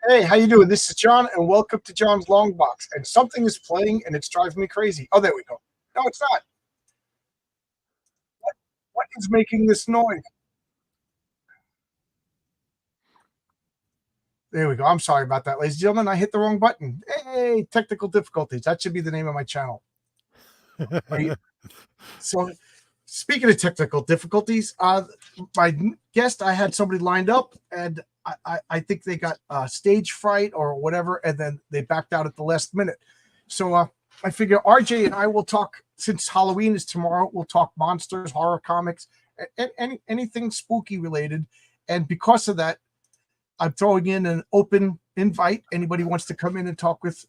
Hey, how you doing? This is John, and welcome to John's Long Box. And something is playing, and it's driving me crazy. Oh, there we go. No, it's not. What is making this noise? There we go. I'm sorry about that, ladies and gentlemen. I hit the wrong button. Hey, technical difficulties. That should be the name of my channel. Are you, so, speaking of technical difficulties, my guest, I had somebody lined up, and I think they got stage fright or whatever, and then they backed out at the last minute. So I figure RJ and I will talk, since Halloween is tomorrow, we'll talk monsters, horror comics, and anything spooky related. And because of that, I'm throwing in an open invite. Anybody wants to come in and talk with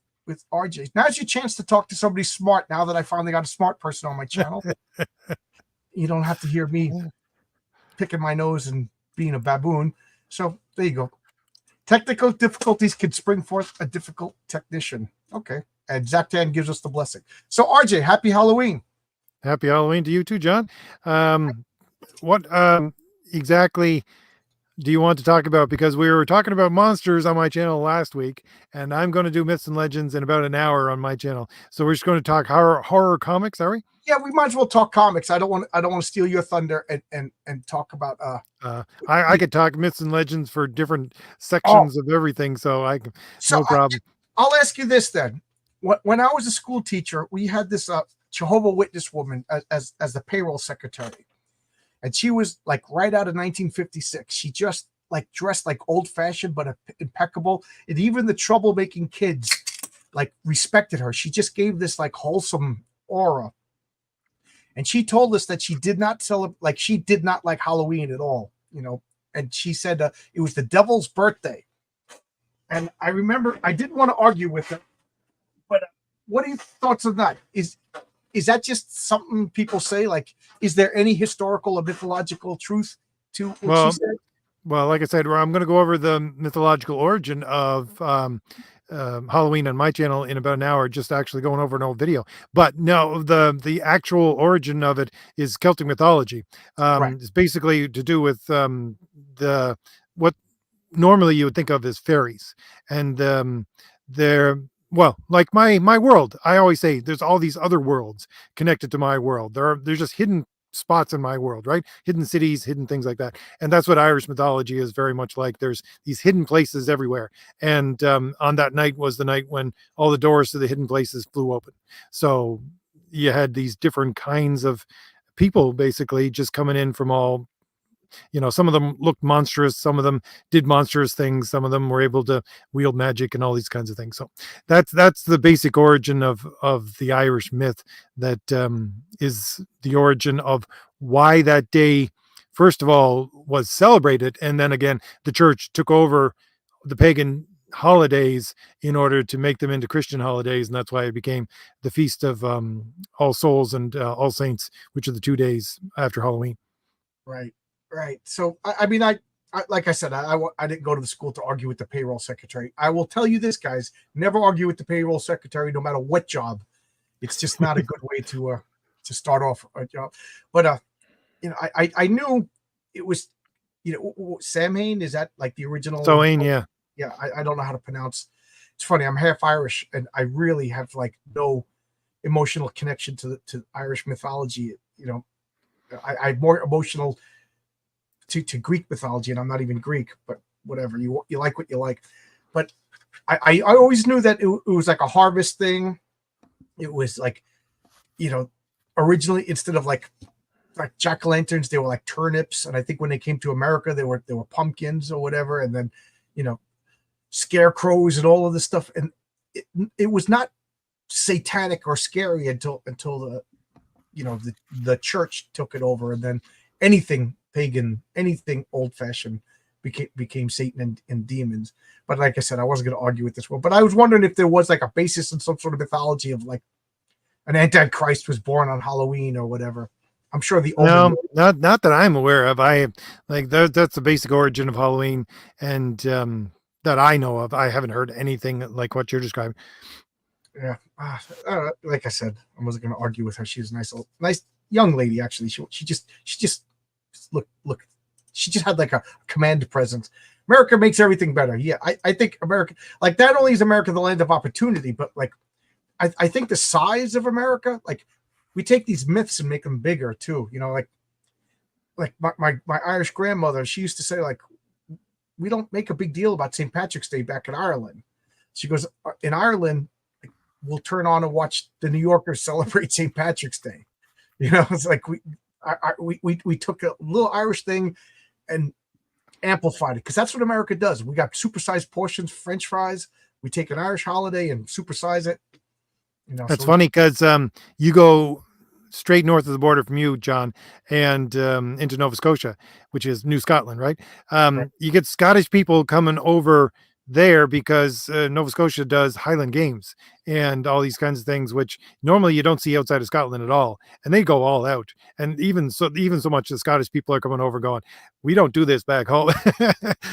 RJ. Now's your chance to talk to somebody smart, now that I finally got a smart person on my channel. You don't have to hear me picking my nose and being a baboon. So there you go. Technical difficulties can spring forth a difficult technician. Okay. And Zaptan gives us the blessing. So RJ, happy Halloween. Happy Halloween to you too, John. What exactly do you want to talk about? Because we were talking about monsters on my channel last week, and I'm going to do myths and legends in about an hour on my channel. So we're just going to talk horror comics, are we? Yeah, we might as well talk comics. I don't want to steal your thunder and talk about I could talk myths and legends for different sections of everything, so no problem. I'll ask you this then. When I was a school teacher, we had this Jehovah Witness woman as the payroll secretary. And she was like right out of 1956. She just like dressed like old fashioned, but impeccable. And even the troublemaking kids like respected her. She just gave this like wholesome aura. And she told us that she did not celebrate, like she did not like Halloween at all, you know. And she said it was the devil's birthday. And I remember I didn't want to argue with her, but what are your thoughts on that? Is that just something people say? Like, is there any historical or mythological truth to what she said? Well, like I said, I'm going to go over the mythological origin of Halloween on my channel in about an hour, just actually going over an old video. But no, the actual origin of it is Celtic mythology. Right. It's basically to do with what normally you would think of as fairies, and they're, well, like my world. I always say there's all these other worlds connected to my world. There's just hidden spots in my world, right? Hidden cities, hidden things like that. And that's what Irish mythology is very much like. There's these hidden places everywhere. And on that night was the night when all the doors to the hidden places flew open. So you had these different kinds of people basically just coming in from all, you know, some of them looked monstrous, some of them did monstrous things, some of them were able to wield magic and all these kinds of things. So that's the basic origin of the Irish myth. That is the origin of why that day first of all was celebrated, and then again the church took over the pagan holidays in order to make them into Christian holidays, and that's why it became the feast of All Souls and All Saints, which are the 2 days after Halloween. Right. So, I mean, I like I said, I didn't go to the school to argue with the payroll secretary. I will tell you this, guys, never argue with the payroll secretary, no matter what job. It's just not a good way to start off a job. But, you know, I knew it was, you know, Samhain, is that like the original? Samhain, yeah. Yeah, I don't know how to pronounce. It's funny, I'm half Irish, and I really have like no emotional connection to Irish mythology. You know, I'm more emotional to Greek mythology, and I'm not even Greek, but whatever, you like what you like. But I always knew that it was like a harvest thing. It was like, you know, originally instead of like jack-o'-lanterns, they were like turnips, and I think when they came to America, they were pumpkins or whatever, and then, you know, scarecrows and all of this stuff. And it was not satanic or scary until the, you know, the church took it over, and then anything pagan, anything old-fashioned became Satan and demons. But like I said, I wasn't going to argue with this one. But I was wondering if there was like a basis in some sort of mythology of like an Antichrist was born on Halloween or whatever. I'm sure no, not that I'm aware of. I like that's the basic origin of Halloween, and that I know of. I haven't heard anything like what you're describing. Yeah, like I said, I wasn't going to argue with her. She was a nice young lady. Actually, she just look. She just had like a command presence. America makes everything better. Yeah, I think America, like, not only is America the land of opportunity, but like I think the size of America, like, we take these myths and make them bigger too. You know, like my Irish grandmother, she used to say, like, we don't make a big deal about St. Patrick's Day back in Ireland. She goes, in Ireland, we'll turn on and watch the New Yorkers celebrate St. Patrick's Day. You know, it's like we took a little Irish thing and amplified it, because that's what America does. We got supersized portions, French fries. We take an Irish holiday and supersize it. You know, That's so funny because you go straight north of the border from you, John, and into Nova Scotia, which is New Scotland, right? right. You get Scottish people coming over there because Nova Scotia does Highland Games and all these kinds of things, which normally you don't see outside of Scotland at all. And they go all out. And even so much the Scottish people are coming over going, we don't do this back home.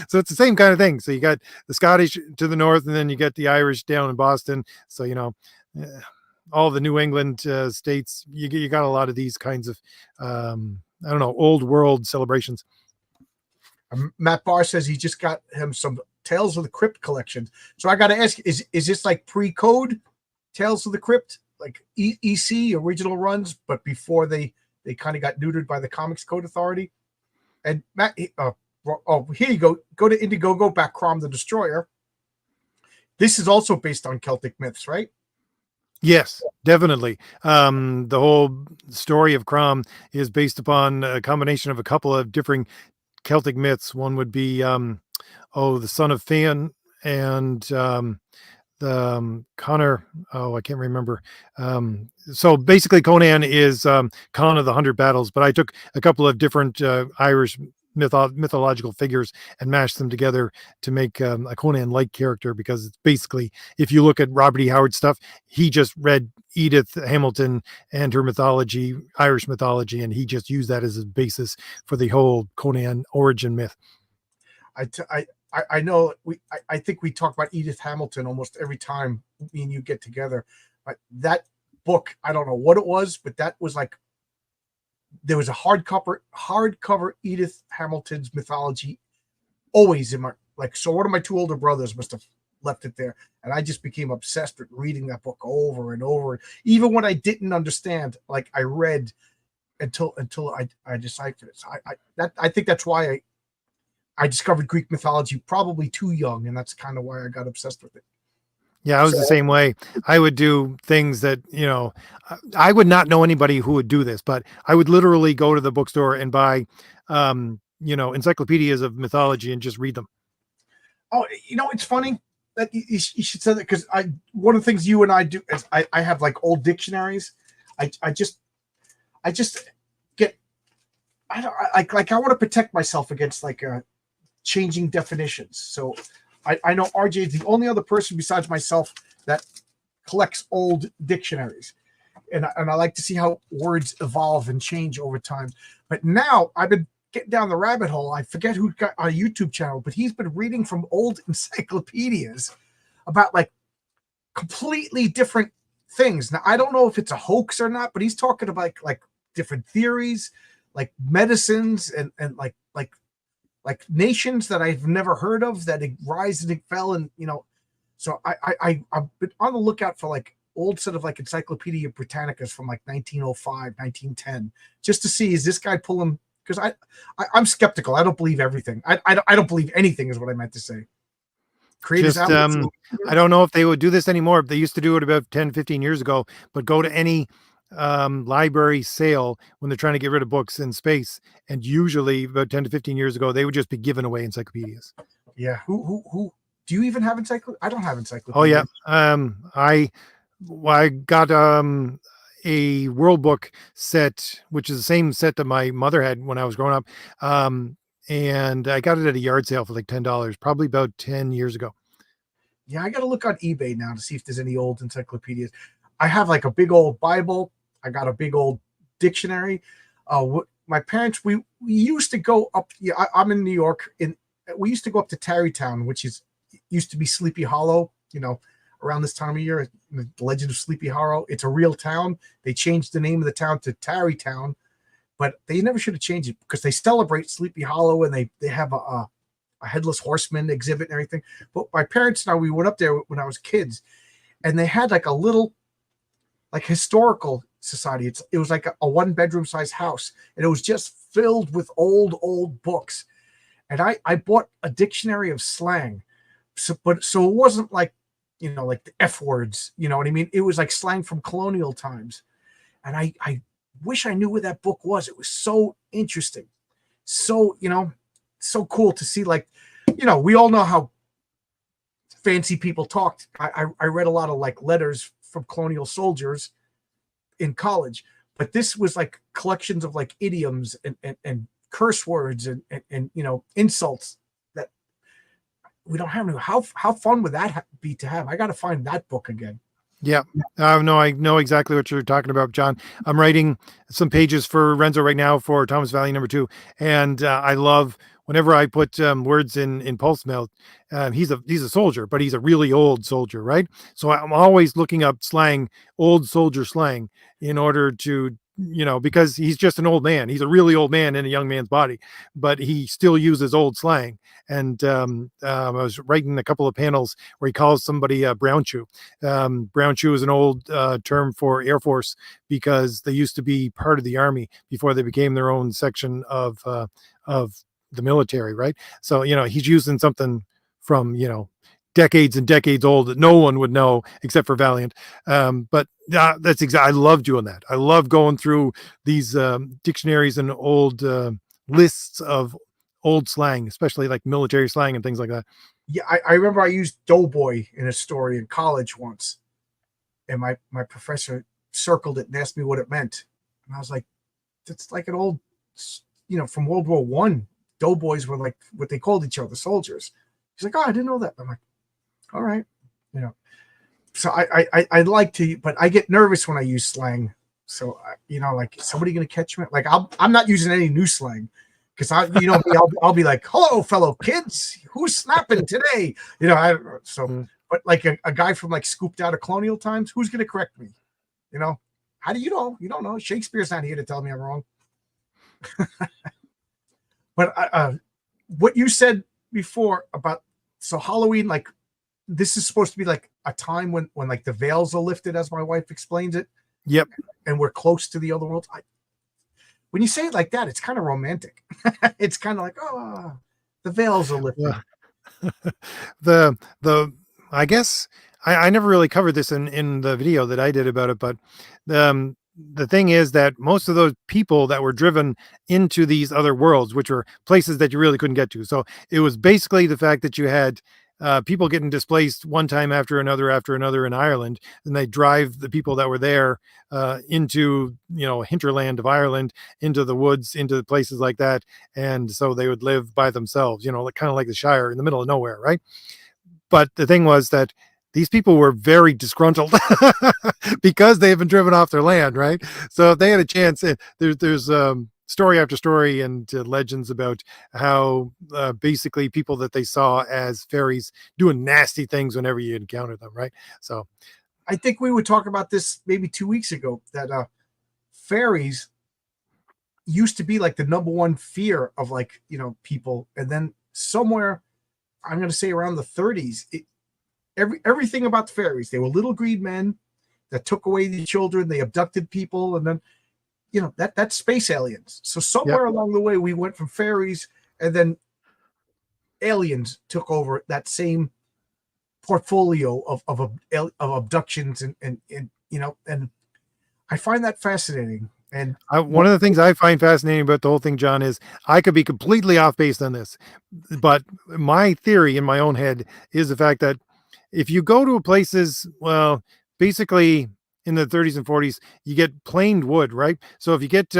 So it's the same kind of thing. So you got the Scottish to the north, and then you get the Irish down in Boston. So, you know, all the New England states, you got a lot of these kinds of, I don't know, old world celebrations. Matt Barr says he just got him some Tales of the Crypt collection. So I got to ask, is this like pre-code Tales of the Crypt, like EC original runs, but before they kind of got neutered by the Comics Code Authority? And Matt, here you go. Go to Indiegogo, back Crom the Destroyer. This is also based on Celtic myths, right? Yes, definitely. The whole story of Crom is based upon a combination of a couple of different Celtic myths. One would be, the son of Fionn, and the Connor. Oh, I can't remember. So basically, Conan is Con of the 100 Battles, but I took a couple of different Irish mythological figures and mashed them together to make a Conan-like character, because it's basically, if you look at Robert E. Howard stuff, he just read Edith Hamilton and her mythology, Irish mythology, and he just used that as a basis for the whole Conan origin myth. I know I think we talk about Edith Hamilton almost every time me and you get together. But that book, I don't know what it was, but that was like, there was a hardcover Edith Hamilton's mythology always in my, like, so one of my two older brothers must have left it there, and I just became obsessed with reading that book over and over. Even when I didn't understand, like, I read until I deciphered it. So I think that's why I discovered Greek mythology probably too young, and that's kind of why I got obsessed with it. Yeah, I was the same way. I would do things that, I would not know anybody who would do this, but I would literally go to the bookstore and buy, encyclopedias of mythology and just read them. Oh, it's funny that you should say that, because one of the things you and I do is I have like old dictionaries. I just get, I want to protect myself against like changing definitions. So I know RJ is the only other person besides myself that collects old dictionaries. And I like to see how words evolve and change over time. But now I've been getting down the rabbit hole. I forget who got a YouTube channel, but he's been reading from old encyclopedias about like completely different things. Now, I don't know if it's a hoax or not, but he's talking about like different theories, like medicines and like nations that I've never heard of that rise and fell, and so I've been on the lookout for like old set of like Encyclopedia Britannicas from like 1905, 1910, just to see, is this guy pulling, because I'm skeptical. I don't believe everything. I don't believe anything is what I meant to say. Just, I don't know if they would do this anymore. They used to do it about 10, 15 years ago, but go to any library sale when they're trying to get rid of books in space, and usually about 10 to 15 years ago they would just be giving away encyclopedias. Yeah. Who do you even have encyclopedia? I don't have encyclopedia. Oh yeah. I got a World Book set, which is the same set that my mother had when I was growing up, and I got it at a yard sale for like $10, probably about 10 years ago. Yeah, I got to look on eBay now to see if there's any old encyclopedias. I have like a big old Bible. I got a big old dictionary. My parents, we used to go up. Yeah, I'm in New York, and we used to go up to Tarrytown, which used to be Sleepy Hollow. Around this time of year, the Legend of Sleepy Hollow. It's a real town. They changed the name of the town to Tarrytown, but they never should have changed it, because they celebrate Sleepy Hollow, and they have a a headless horseman exhibit and everything. But my parents and I, we went up there when I was kids, and they had like a little like historical society. It was like a 1 bedroom size house, and it was just filled with old books. And I bought a dictionary of slang, so it wasn't like, like the F words, you know what I mean? It was like slang from colonial times, and I wish I knew where that book was. It was so interesting, so so cool to see. Like, we all know how fancy people talked. I read a lot of like letters from colonial soldiers in college, but this was like collections of like idioms and curse words and insults that we don't have. How fun would that be to have? I got to find that book again. Yeah. No, I know exactly what you're talking about, John. I'm writing some pages for Renzo right now for Thomas Valley #2. And I love whenever I put words in Pulse Melt. He's a soldier, but he's a really old soldier, right? So I'm always looking up slang, old soldier slang, in order to, because he's just an old man. He's a really old man in a young man's body, but he still uses old slang. And I was writing a couple of panels where he calls somebody brown shoe. Brown shoe is an old term for Air Force, because they used to be part of the Army before they became their own section of the military, right? So he's using something from decades and decades old that no one would know except for Valiant. But that's exactly, I love doing that. I love going through these dictionaries and old lists of old slang, especially like military slang and things like that. Yeah, I remember I used doughboy in a story in college once, and my professor circled it and asked me what it meant, and I was like, "That's like an old, from World War I. Doughboys were like what they called each other, soldiers." He's like, "Oh, I didn't know that." I'm like, "All right, So I like to, but I get nervous when I use slang. So like, is somebody gonna catch me? Like, I'm not using any new slang. Because I'll be like, "Hello, fellow kids, who's snapping today?" But like a guy from like scooped out of colonial times, who's gonna correct me? How do you know? You don't know. Shakespeare's not here to tell me I'm wrong. But what you said before about Halloween, like this is supposed to be like a time when like the veils are lifted, as my wife explains it. Yep. And we're close to the other world. When you say it like that, it's kind of romantic. It's kind of like, oh, the veils are lifted. I guess I never really covered this in the video that I did about it, but the thing is that most of those people that were driven into these other worlds, which were places that you really couldn't get to. So it was basically the fact that you had people getting displaced one time after another in Ireland, and they drive the people that were there into hinterland of Ireland, into the woods, into places like that, and so they would live by themselves, kind of like the Shire in the middle of nowhere, right? But the thing was that these people were very disgruntled because they have been driven off their land, right? So if they had a chance, there's story after story and legends about how basically people that they saw as fairies doing nasty things whenever you encounter them, right? So I think we would talk about this maybe 2 weeks ago, that fairies used to be like the number one fear of like, people. And then somewhere, I'm going to say around the 30s, everything about the fairies, they were little green men that took away the children, they abducted people, and then that's space aliens. So somewhere along the way, we went from fairies, and then aliens took over that same portfolio of abductions and I find that fascinating. And one of the things I find fascinating about the whole thing, John, is I could be completely off base on this, but my theory in my own head is the fact that if you go to places, well, basically in the 30s and 40s, you get planed wood, right? So if you get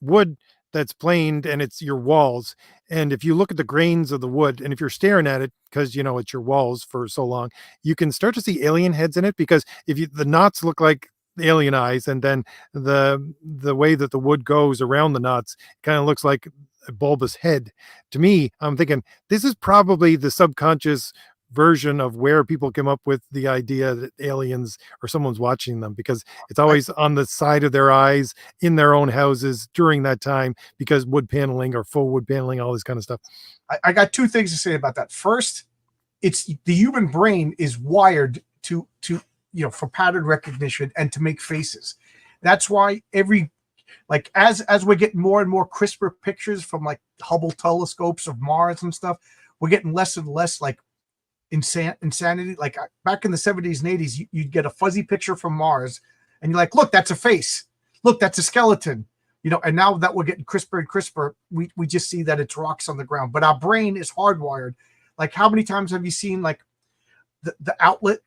wood that's planed and it's your walls, and if you look at the grains of the wood, and if you're staring at it because it's your walls for so long, you can start to see alien heads in it, because the knots look like alien eyes, and then the way that the wood goes around the knots kind of looks like a bulbous head. To me, I'm thinking this is probably the subconscious version of where people come up with the idea that aliens or someone's watching them, because it's always on the side of their eyes in their own houses during that time, because wood paneling or faux wood paneling, all this kind of stuff. I got two things to say about that. First, it's the human brain is wired to for pattern recognition and to make faces. That's why like as we're getting more and more crisper pictures from like Hubble telescopes of Mars and stuff, we're getting less and less like insanity. Like back in the 70s and 80s, you'd get a fuzzy picture from Mars, and you're like, look, that's a face. Look, that's a skeleton. And now that we're getting crisper and crisper, we just see that it's rocks on the ground. But our brain is hardwired. Like, how many times have you seen like the outlet,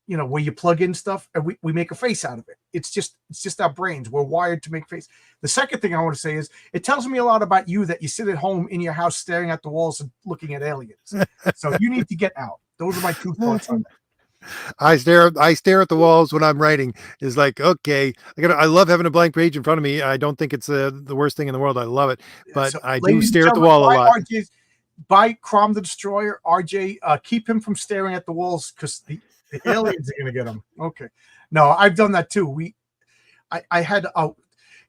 where you plug in stuff and we make a face out of it? It's just our brains. We're wired to make face. The second thing I want to say is it tells me a lot about you that you sit at home in your house staring at the walls and looking at aliens. So you need to get out. Those are my two thoughts on that. I stare at the walls when I'm writing. Is like, okay, I love having a blank page in front of me. I don't think it's the worst thing in the world. I love it, but So, I do ladies and stare at the gentlemen, wall a lot. by Crom the Destroyer, RJ, keep him from staring at the walls because the aliens are going to get him. Okay. No, I've done that too. I had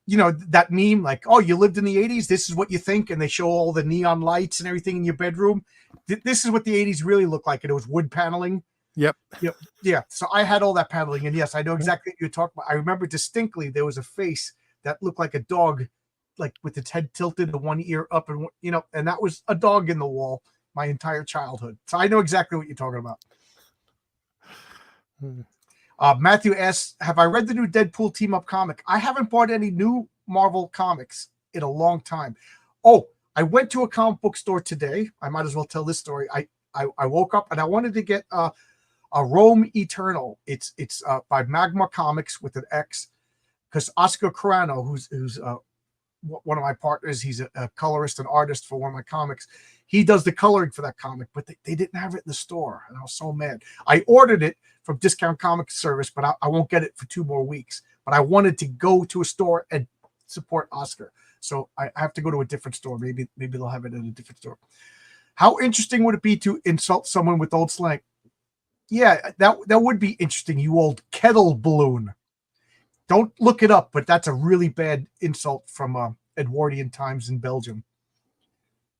that meme like, oh, you lived in the 80s. This is what you think. And they show all the neon lights and everything in your bedroom. This is what the 80s really looked like. And it was wood paneling. Yep. Yeah. So I had all that paneling. And yes, I know exactly what you're talking about. I remember distinctly there was a face that looked like a dog, like with its head tilted and one ear up, and and that was a dog in the wall my entire childhood. So I know exactly what you're talking about. Matthew asks, have I read the new Deadpool team up comic? I haven't bought any new Marvel comics in a long time. Oh, I went to a comic book store today. I might as well tell this story. I woke up and I wanted to get a Rome Eternal. It's by Magma Comics with an X, because Oscar Carano, who's one of my partners, he's a colorist and artist for one of my comics. He does the coloring for that comic, but they didn't have it in the store, and I was so mad. I ordered it from Discount Comic Service, but I won't get it for 2 more weeks. But I wanted to go to a store and support Oscar, so I have to go to a different store. Maybe they'll have it in a different store. How interesting would it be to insult someone with old slang? Yeah, that would be interesting, you old kettle balloon. Don't look it up, but that's a really bad insult from Edwardian times in Belgium.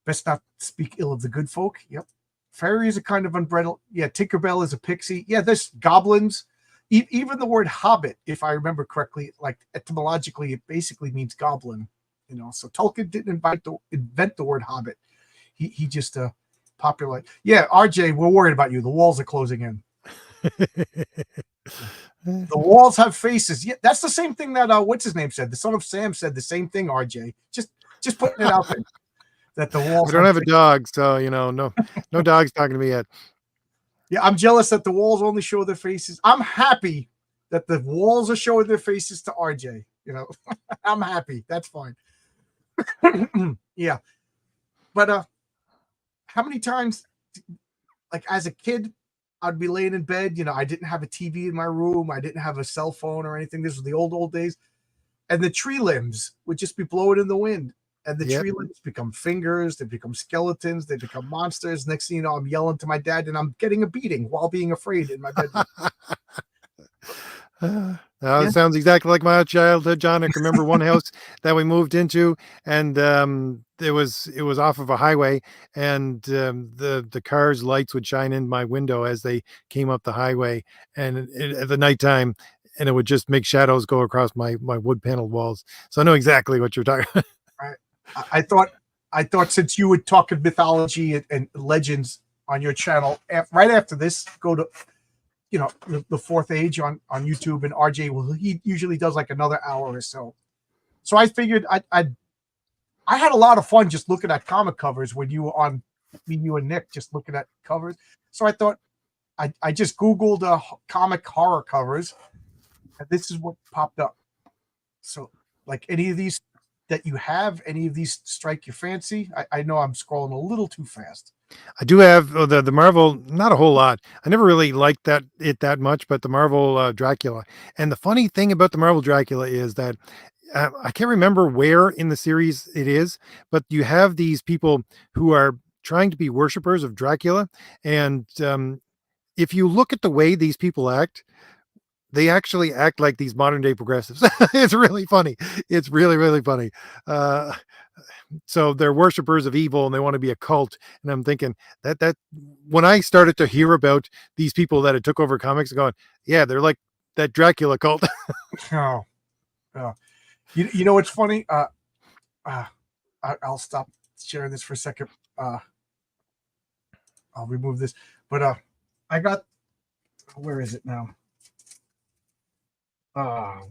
Best not speak ill of the good folk. Yep. Fairy is a kind of umbrella. Yeah, Tinkerbell is a pixie. Yeah, there's goblins. Even the word hobbit, if I remember correctly, like etymologically, it basically means goblin. So Tolkien didn't invent the word hobbit. He just popularized. Yeah, RJ, we're worried about you. The walls are closing in. The walls have faces. Yeah, that's the same thing that what's his name said. The son of Sam said the same thing. RJ, just putting it out there that the walls. I don't have a dog, so no dogs talking to me yet. Yeah, I'm jealous that the walls only show their faces. I'm happy that the walls are showing their faces to RJ. I'm happy. That's fine. Yeah, but how many times, like as a kid, I'd be laying in bed. I didn't have a TV in my room. I didn't have a cell phone or anything. This was the old days. And the tree limbs would just be blowing in the wind. And the tree limbs become fingers. They become skeletons. They become monsters. Next thing you know, I'm yelling to my dad and I'm getting a beating while being afraid in my bedroom. It sounds exactly like my childhood, John. I can remember one house that we moved into, and it was off of a highway, and the cars' lights would shine in my window as they came up the highway, and at the nighttime, and it would just make shadows go across my wood paneled walls. So I know exactly what you're talking about. I thought since you would talk of mythology and legends on your channel, right after this, go to the Fourth Age on YouTube, and RJ he usually does like another hour or so. So I figured I had a lot of fun just looking at comic covers when you were on, you and Nick just looking at covers. So I thought I just Googled comic horror covers, and this is what popped up. So like any of these that you have, any of these strike your fancy? I know I'm scrolling a little too fast. I do have the Marvel, not a whole lot. I never really liked it that much, but the Marvel Dracula. And the funny thing about the Marvel Dracula is that I can't remember where in the series it is, but you have these people who are trying to be worshipers of Dracula. And if you look at the way these people act, they actually act like these modern day progressives. It's really funny. It's really, really funny. So they're worshipers of evil and they want to be a cult. And I'm thinking that when I started to hear about these people that had took over comics, going, yeah, they're like that Dracula cult. Oh, oh. You know what's funny? I'll stop sharing this for a second. I'll remove this. But I got, where is it now? I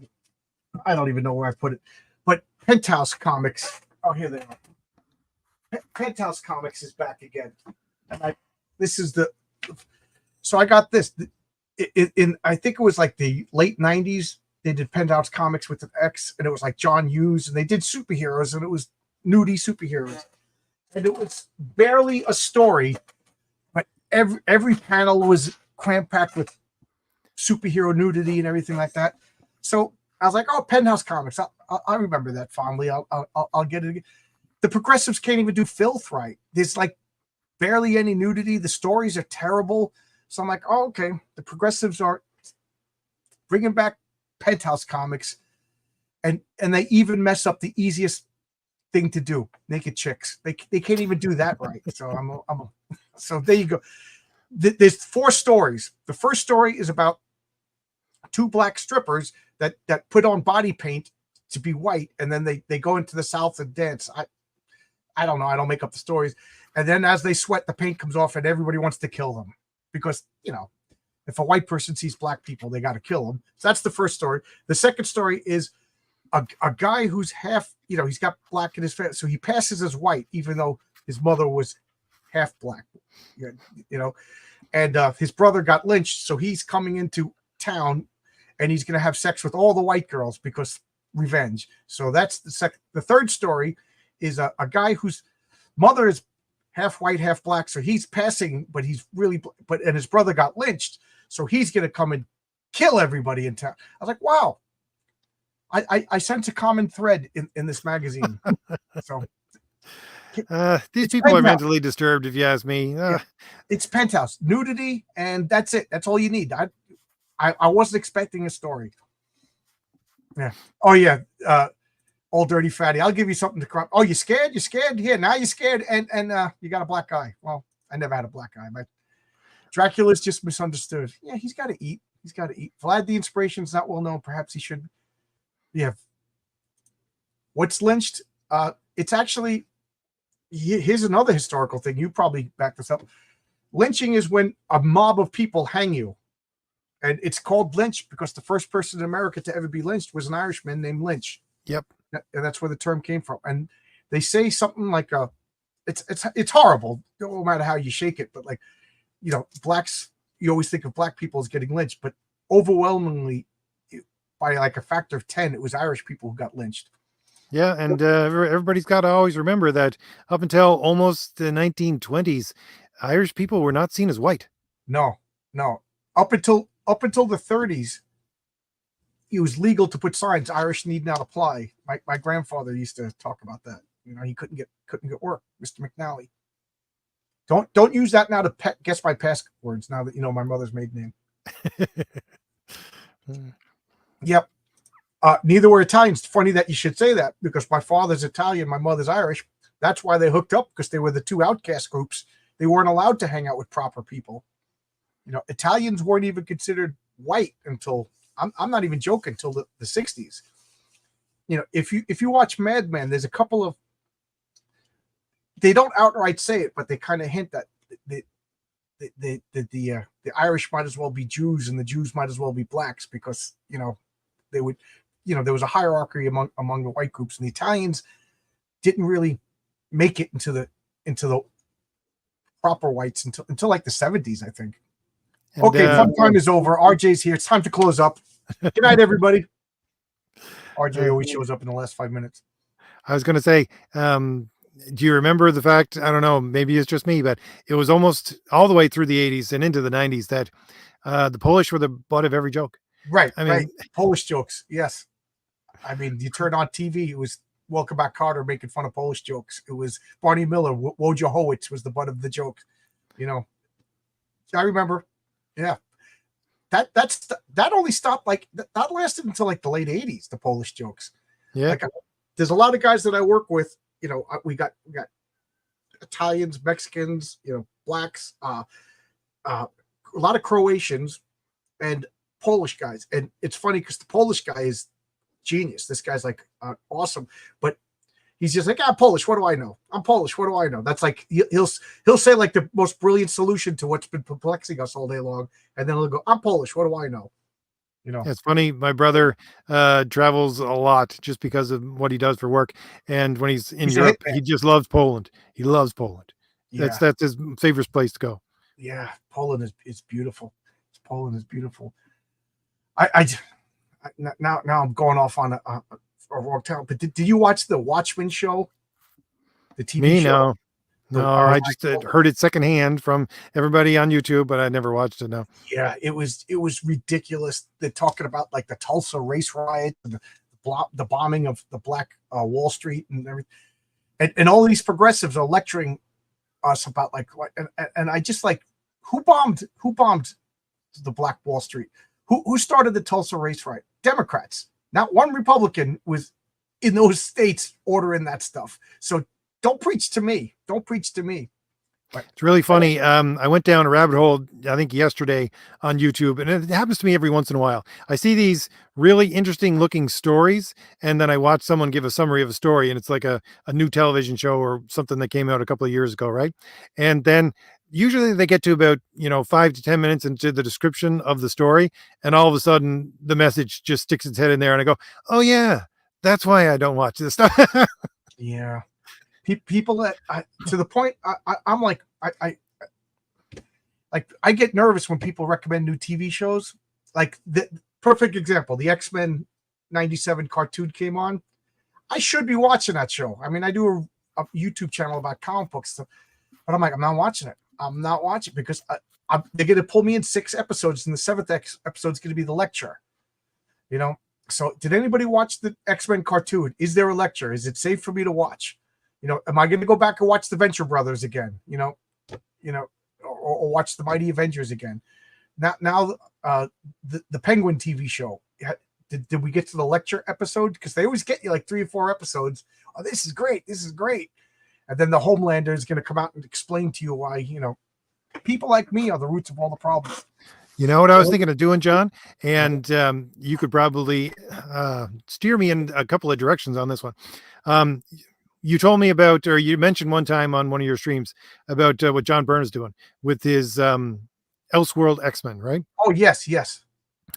don't even know where I put it. But Penthouse Comics. Oh, here they are. Penthouse Comics is back again, and this is the. So I got this in I think it was like the late '90s. They did Penthouse Comics with an X, and it was like John Hughes, and they did superheroes, and it was nudie superheroes, and it was barely a story, but every panel was cram packed with superhero nudity and everything like that. So I was like, oh, Penthouse Comics, I remember that fondly. I'll get it again. The progressives can't even do filth right. There's like barely any nudity. The stories are terrible. So I'm like, oh, okay. The progressives are bringing back Penthouse Comics, and they even mess up the easiest thing to do: naked chicks. They can't even do that right. So so there you go. There's 4 stories. The first story is about 2 black strippers that put on body paint to be white, and then they go into the South and dance. I don't know. I don't make up the stories. And then as they sweat, the paint comes off, and everybody wants to kill them because, if a white person sees black people, they got to kill them. So that's the first story. The second story is a guy who's half, he's got black in his face, so he passes as white, even though his mother was half black, and his brother got lynched, so he's coming into town, and he's going to have sex with all the white girls because revenge. So that's the second. The third story is a guy whose mother is half white, half black, so he's passing, but he's really, and his brother got lynched, so he's going to come and kill everybody in town. I was like, wow, I sense a common thread in this magazine. So these people are mentally disturbed, if you ask me. Yeah. It's Penthouse nudity, and that's it. That's all you need. I wasn't expecting a story. Yeah. Oh yeah. Old dirty fatty. I'll give you something to crop. Oh, you scared? You scared? Yeah. Now you're scared, and you got a black eye. Well, I never had a black eye. But Dracula's just misunderstood. Yeah, he's got to eat. He's got to eat. Vlad the Inspiration's not well known. Perhaps he should. Yeah. What's lynched? It's actually. Here's another historical thing. You probably back this up. Lynching is when a mob of people hang you. And it's called lynch because the first person in America to ever be lynched was an Irishman named Lynch. Yep. And that's where the term came from. And they say something like it's horrible, no matter how you shake it. But like, blacks, you always think of black people as getting lynched, but overwhelmingly by like a factor of 10, it was Irish people who got lynched. Yeah, and everybody's got to always remember that up until almost the 1920s, Irish people were not seen as white. No. Up until the 30s, it was legal to put signs, Irish need not apply. My grandfather used to talk about that. He couldn't get work, Mr. McNally. Don't use that now to guess my passwords now that you know my mother's maiden name. Yep. Neither were Italians. It's funny that you should say that because my father's Italian, my mother's Irish. That's why they hooked up, because they were the 2 outcast groups. They weren't allowed to hang out with proper people. Italians weren't even considered white until I'm not even joking, until the 60s. If you watch Mad Men, there's a couple of, they don't outright say it, but they kind of hint that the Irish might as well be Jews and the Jews might as well be blacks because they would, there was a hierarchy among the white groups, and the Italians didn't really make it into the proper whites until like the 70s, I think. And, okay, fun time is over. RJ's here. It's time to close up. Good night, everybody. RJ always shows up in the last 5 minutes. I was going to say, do you remember the fact, I don't know, maybe it's just me, but it was almost all the way through the 80s and into the 90s that the Polish were the butt of every joke. Right. I mean, right. Polish jokes. Yes. I mean, you turn on TV, it was Welcome Back Kotter making fun of Polish jokes. It was Barney Miller, Wojciechowicz was the butt of the joke. I remember. Yeah. That only stopped that lasted until like the late 80s, the Polish jokes. Yeah. Like, there's a lot of guys that I work with we got Italians, Mexicans, blacks, a lot of Croatians, and Polish guys. And it's funny because the Polish guy is genius. This guy's like awesome, but he's just like, I'm Polish. What do I know? I'm Polish. What do I know? That's like he'll say like the most brilliant solution to what's been perplexing us all day long, and then he'll go, I'm Polish. What do I know? It's funny. My brother travels a lot just because of what he does for work. And when he's in He's a Europe, hitman. he just loves Poland. He loves Poland. Yeah, That's his favorite place to go. yeah. Poland is beautiful. Poland is beautiful. I now I'm going off on a wrong town. But did you watch the Watchmen show? The TV Me, show? no. No, I just heard it secondhand from everybody on YouTube, but I never watched it. No. Yeah, it was ridiculous. They're talking about like the Tulsa race riot and the bombing of the Black Wall Street and everything, and all these progressives are lecturing us about like what, and I just like who bombed the Black Wall Street? Who started the Tulsa race riot? Democrats. Not one Republican was in those states ordering that stuff. So don't preach to me. Don't preach to me. It's really funny. I went down a rabbit hole, I think yesterday on YouTube, and it happens to me every once in a while. I see these really interesting looking stories, and then I watch someone give a summary of a story, and it's like a new television show or something that came out a couple of years ago, right? And then usually they get to about 5 to 10 minutes into the description of the story, and all of a sudden the message just sticks its head in there, and I go, oh yeah, that's why I don't watch this stuff. Yeah. People that to the point I'm like I get nervous when people recommend new TV shows. Like the perfect example, the X-Men 97 cartoon came on. I should be watching that show. I mean, I do a YouTube channel about comic books, but I'm like, I'm not watching it. I'm not watching because they're going to pull me in 6 episodes, and the 7th episode is going to be the lecture. So did anybody watch the X-Men cartoon? Is there a lecture? Is it safe for me to watch? Am I going to go back and watch the Venture Brothers again? Or watch the Mighty Avengers again? Now, the Penguin TV show. Did we get to the lecture episode? Because they always get you like 3 or 4 episodes. Oh, this is great. This is great. And then the Homelander is going to come out and explain to you why people like me are the roots of all the problems. You know what I was thinking of doing, John? And you could probably steer me in a couple of directions on this one. You told me about, or you mentioned one time on one of your streams about what John Byrne is doing with his Elseworld X-Men, right? Oh, yes.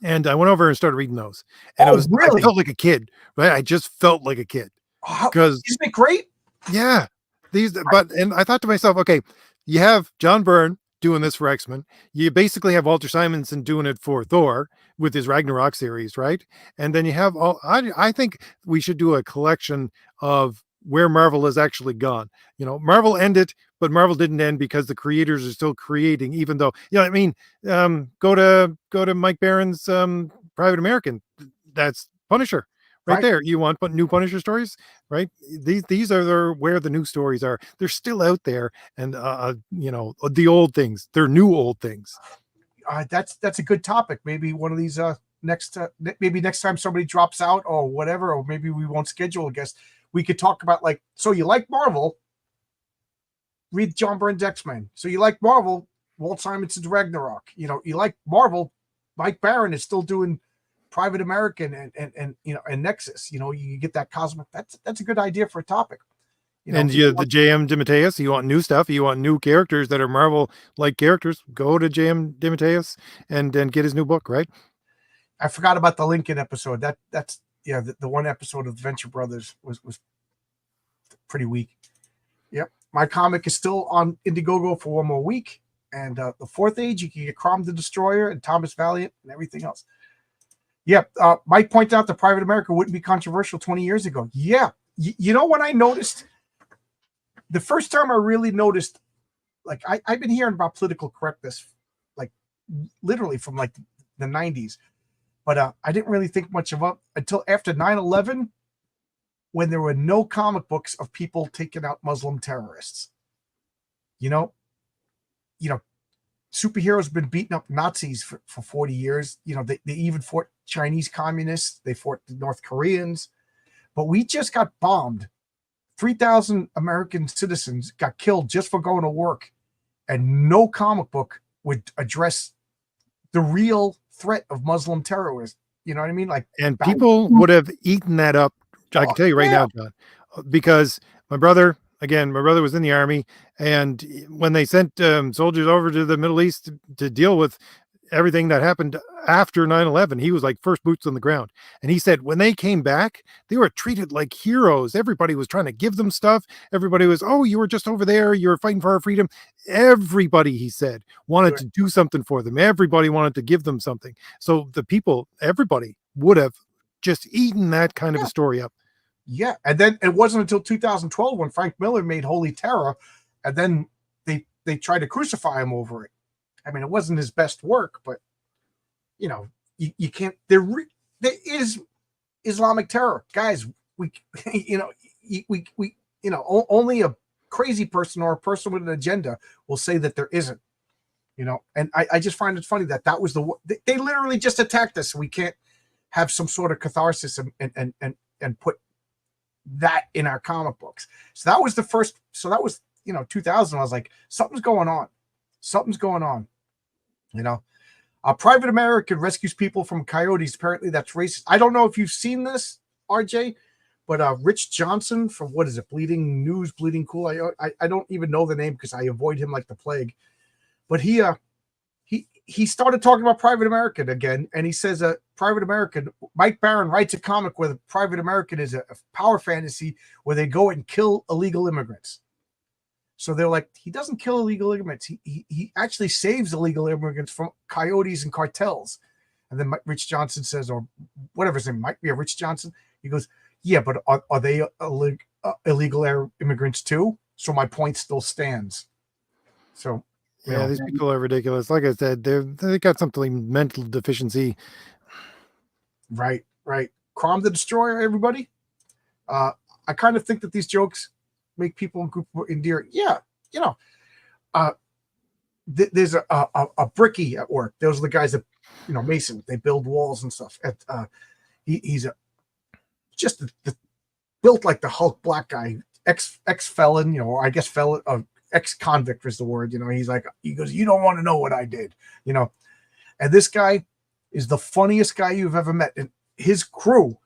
And I went over and started reading those. And really? I felt like a kid, right? I just felt like a kid. Because isn't it great? Yeah. And I thought to myself, okay, you have John Byrne doing this for X-Men. You basically have Walter Simonson doing it for Thor with his Ragnarok series, right? And then you have I think we should do a collection of where Marvel has actually gone. Marvel ended, but Marvel didn't end because the creators are still creating, even though, go to Mike Barron's Private American. That's Punisher. Right there. You want new Punisher stories, right? These are where the new stories are. They're still out there, and the old things. They're new old things. That's a good topic. Maybe one of these next time somebody drops out or whatever, or maybe we won't schedule a guest. We could talk about so you like Marvel? Read John Byrne's X-Men. So you like Marvel? Walt Simonson's Ragnarok. You like Marvel? Mike Barron is still doing Private American and Nexus. You get that cosmic. That's a good idea for a topic. The J.M. DeMatteis. You want new stuff. You want new characters that are Marvel-like characters. Go to J.M. DeMatteis and get his new book. Right. I forgot about the Lincoln episode. That's the one episode of Venture Brothers was pretty weak. Yep. My comic is still on Indiegogo for one more week, and the 4th Age you can get Crom the Destroyer and Thomas Valiant and everything else. Yep. Mike pointed out the Private America wouldn't be controversial 20 years ago. Yeah. When I noticed, the first time I really noticed, I've been hearing about political correctness, literally from the 90s, but I didn't really think much of it until after 9/11, when there were no comic books of people taking out Muslim terrorists. Superheroes have been beating up Nazis for 40 years. They even fought Chinese communists. They fought the North Koreans. But we just got bombed 3,000 American citizens got killed just for going to work, and no comic book would address the real threat of Muslim terrorism. You know what I mean? Like, And people would have eaten that up. I can tell you right yeah, now, John, because my brother, again, my brother was in the army, and when they sent soldiers over to the Middle East to deal with everything that happened after 9/11, he was like first boots on the ground. And he said when they came back, they were treated like heroes. Everybody was trying to give them stuff. Everybody was, oh, you were just over there. You were fighting for our freedom. Everybody, he said, wanted to do something for them. Everybody wanted to give them something. So the people, everybody would have just eaten that kind of a story up. Yeah. And then it wasn't until 2012 when Frank Miller made Holy Terror, and then they tried to crucify him over it. I mean, it wasn't his best work, but you can't. There is Islamic terror, guys. We only a crazy person or a person with an agenda will say that there isn't. And I just find it funny that was they literally just attacked us. We can't have some sort of catharsis and put that in our comic books. So that was the first. So that was 2000. I was like, something's going on. Something's going on. A private American rescues people from coyotes. Apparently that's racist. I don't know if you've seen this, RJ, but Rich Johnson from, what is it, Bleeding News, Bleeding Cool. I don't even know the name because I avoid him like the plague. But he started talking about Private American again, and he says Private American, Mike Barron writes a comic where the Private American is a power fantasy where they go and kill illegal immigrants. So they're like, he doesn't kill illegal immigrants. He actually saves illegal immigrants from coyotes and cartels. And then Rich Johnson says, or whatever his name might be, Rich Johnson. He goes, yeah, but are they illegal immigrants too? So my point still stands. So yeah, these people are ridiculous. Like I said, they got something mental deficiency. Right. Crom the Destroyer, everybody. I kind of think that these jokes make people in group endearing. Yeah, there's a brickie at work. Those are the guys that mason. They build walls and stuff. He's just built like the Hulk black guy, ex felon, or I guess felon, ex convict is the word. He goes, you don't want to know what I did, And this guy is the funniest guy you've ever met, and his crew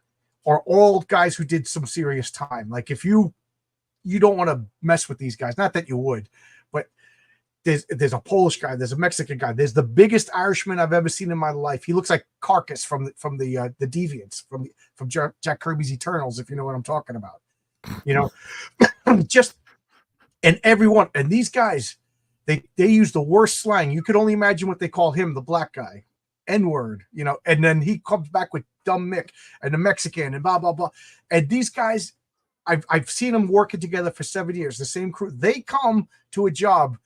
are all guys who did some serious time. Like if you don't want to mess with these guys. Not that you would, but there's a Polish guy, there's a Mexican guy, there's the biggest Irishman I've ever seen in my life. He looks like Carcass from the Deviants from Jack Kirby's Eternals, if you know what I'm talking about. Just and everyone and these guys, they use the worst slang. You could only imagine what they call him, the black guy, N-word, and then he comes back with dumb Mick and the Mexican and blah blah blah. And these guys, I've seen them working together for 7 years, the same crew. They come to a job,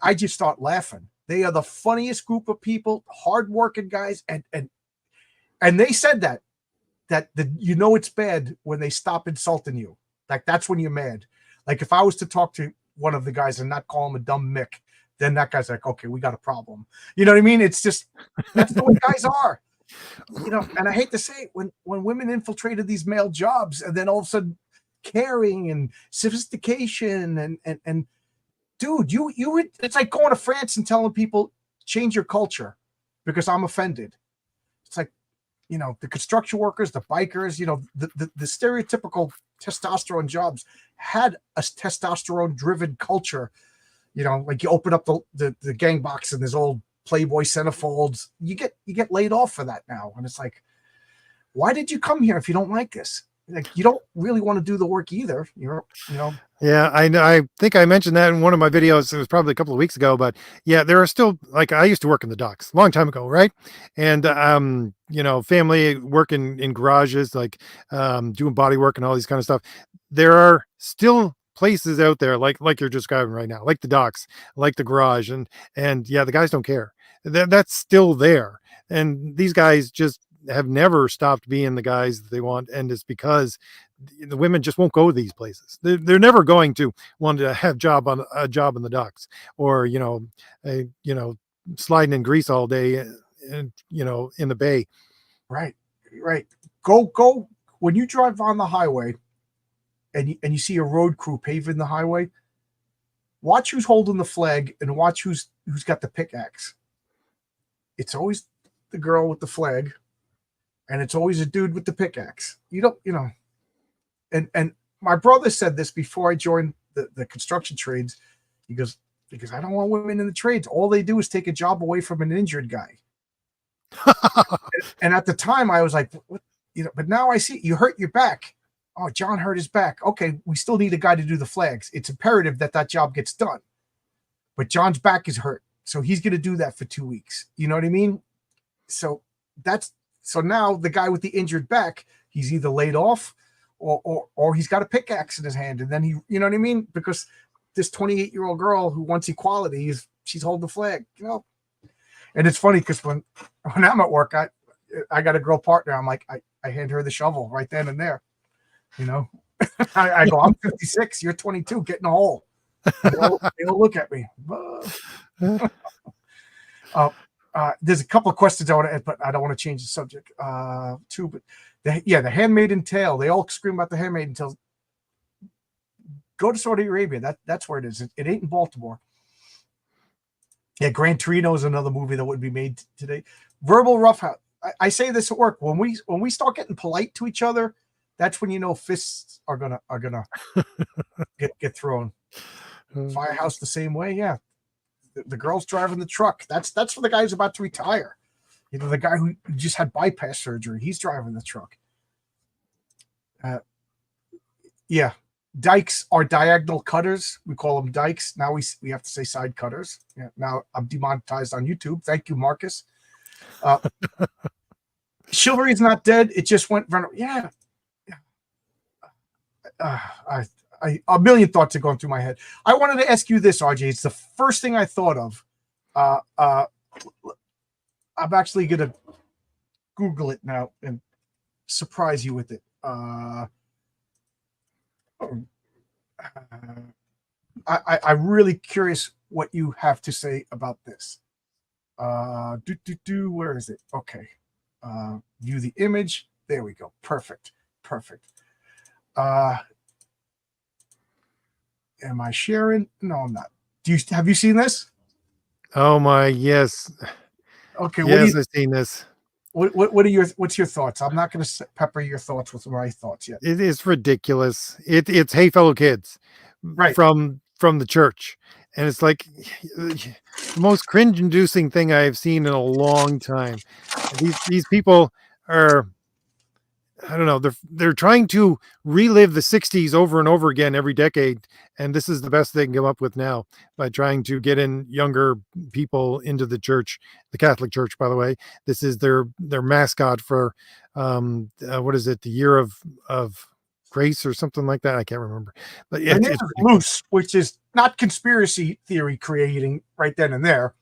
I just start laughing. They are the funniest group of people, hardworking guys, and they said that it's bad when they stop insulting you. Like that's when you're mad. Like if I was to talk to one of the guys and not call him a dumb Mick, then that guy's like, okay, we got a problem. You know what I mean? It's just that's the way guys are. And I hate to say it, when women infiltrated these male jobs, and then all of a sudden caring and sophistication and dude, you would, it's like going to France and telling people change your culture because I'm offended. It's like, the construction workers, the bikers, the stereotypical testosterone jobs had a testosterone driven culture. Like you open up the gang box and there's old Playboy centerfolds. You get laid off for that now. And it's like, why did you come here if you don't like this? Like you don't really want to do the work either. Yeah, I know. I think I mentioned that in one of my videos. It was probably a couple of weeks ago, but yeah, there are still, like, I used to work in the docks a long time ago, right? And family working in garages, like doing body work and all these kind of stuff. There are still places out there like you're describing right now, like the docks, like the garage, and yeah, the guys don't care. That's still there, and these guys just have never stopped being the guys that they want, and it's because the women just won't go to these places. They're never going to want to have a job in the docks, or sliding in grease all day, and in the bay. Right. Go when you drive on the highway. and you see a road crew paving the highway, watch who's holding the flag and watch who's got the pickaxe. It's always the girl with the flag, and it's always a dude with the pickaxe. You don't, and my brother said this before I joined the construction trades. He goes, because I don't want women in the trades. All they do is take a job away from an injured guy. And at the time I was like, what? But now I see you hurt your back. Oh, John hurt his back. Okay, we still need a guy to do the flags. It's imperative that job gets done. But John's back is hurt, so he's going to do that for 2 weeks. You know what I mean? So now the guy with the injured back, he's either laid off or he's got a pickaxe in his hand, and then you know what I mean? Because this 28-year-old girl who wants equality she's holding the flag, And it's funny because when I'm at work, I got a girl partner. I'm like, I hand her the shovel right then and there. I go, I'm 56, you're 22, get in a hole. They'll look at me. There's a couple of questions I want to add, but I don't want to change the subject too. But the Handmaiden Tale. They all scream about the Handmaiden Tale. Go to Saudi Arabia. That's where it is. It ain't in Baltimore. Yeah, Gran Torino is another movie that would be made today. Verbal roughhouse. I say this at work. When we start getting polite to each other, that's when fists are gonna get thrown. Firehouse the same way. Yeah, the girl's driving the truck. That's for the guy who's about to retire. The guy who just had bypass surgery. He's driving the truck. Yeah. Dikes are diagonal cutters. We call them dikes. Now we have to say side cutters. Yeah, now I'm demonetized on YouTube. Thank you, Marcus. Chivalry is not dead. It just went. Yeah. A million thoughts are going through my head. I wanted to ask you this, RJ. It's the first thing I thought of. I'm actually going to Google it now and surprise you with it. I'm really curious what you have to say about this. Where is it? Okay. View the image. There we go. Perfect. Am I sharing? No, I'm not. Have you seen this? Oh my, yes. Okay. Yes, I've seen this. What's your thoughts? I'm not going to pepper your thoughts with my thoughts yet. It is ridiculous. It's Hey Fellow Kids, right? From the church, and it's like the most cringe-inducing thing I have seen in a long time. These people are, I don't know, they're trying to relive the 60s over and over again every decade, and this is the best they can come up with now by trying to get in younger people into the church, the Catholic Church, by the way. This is their mascot for what is it, the year of grace or something like that. I can't remember, but it's loose, which is not conspiracy theory creating right then and there,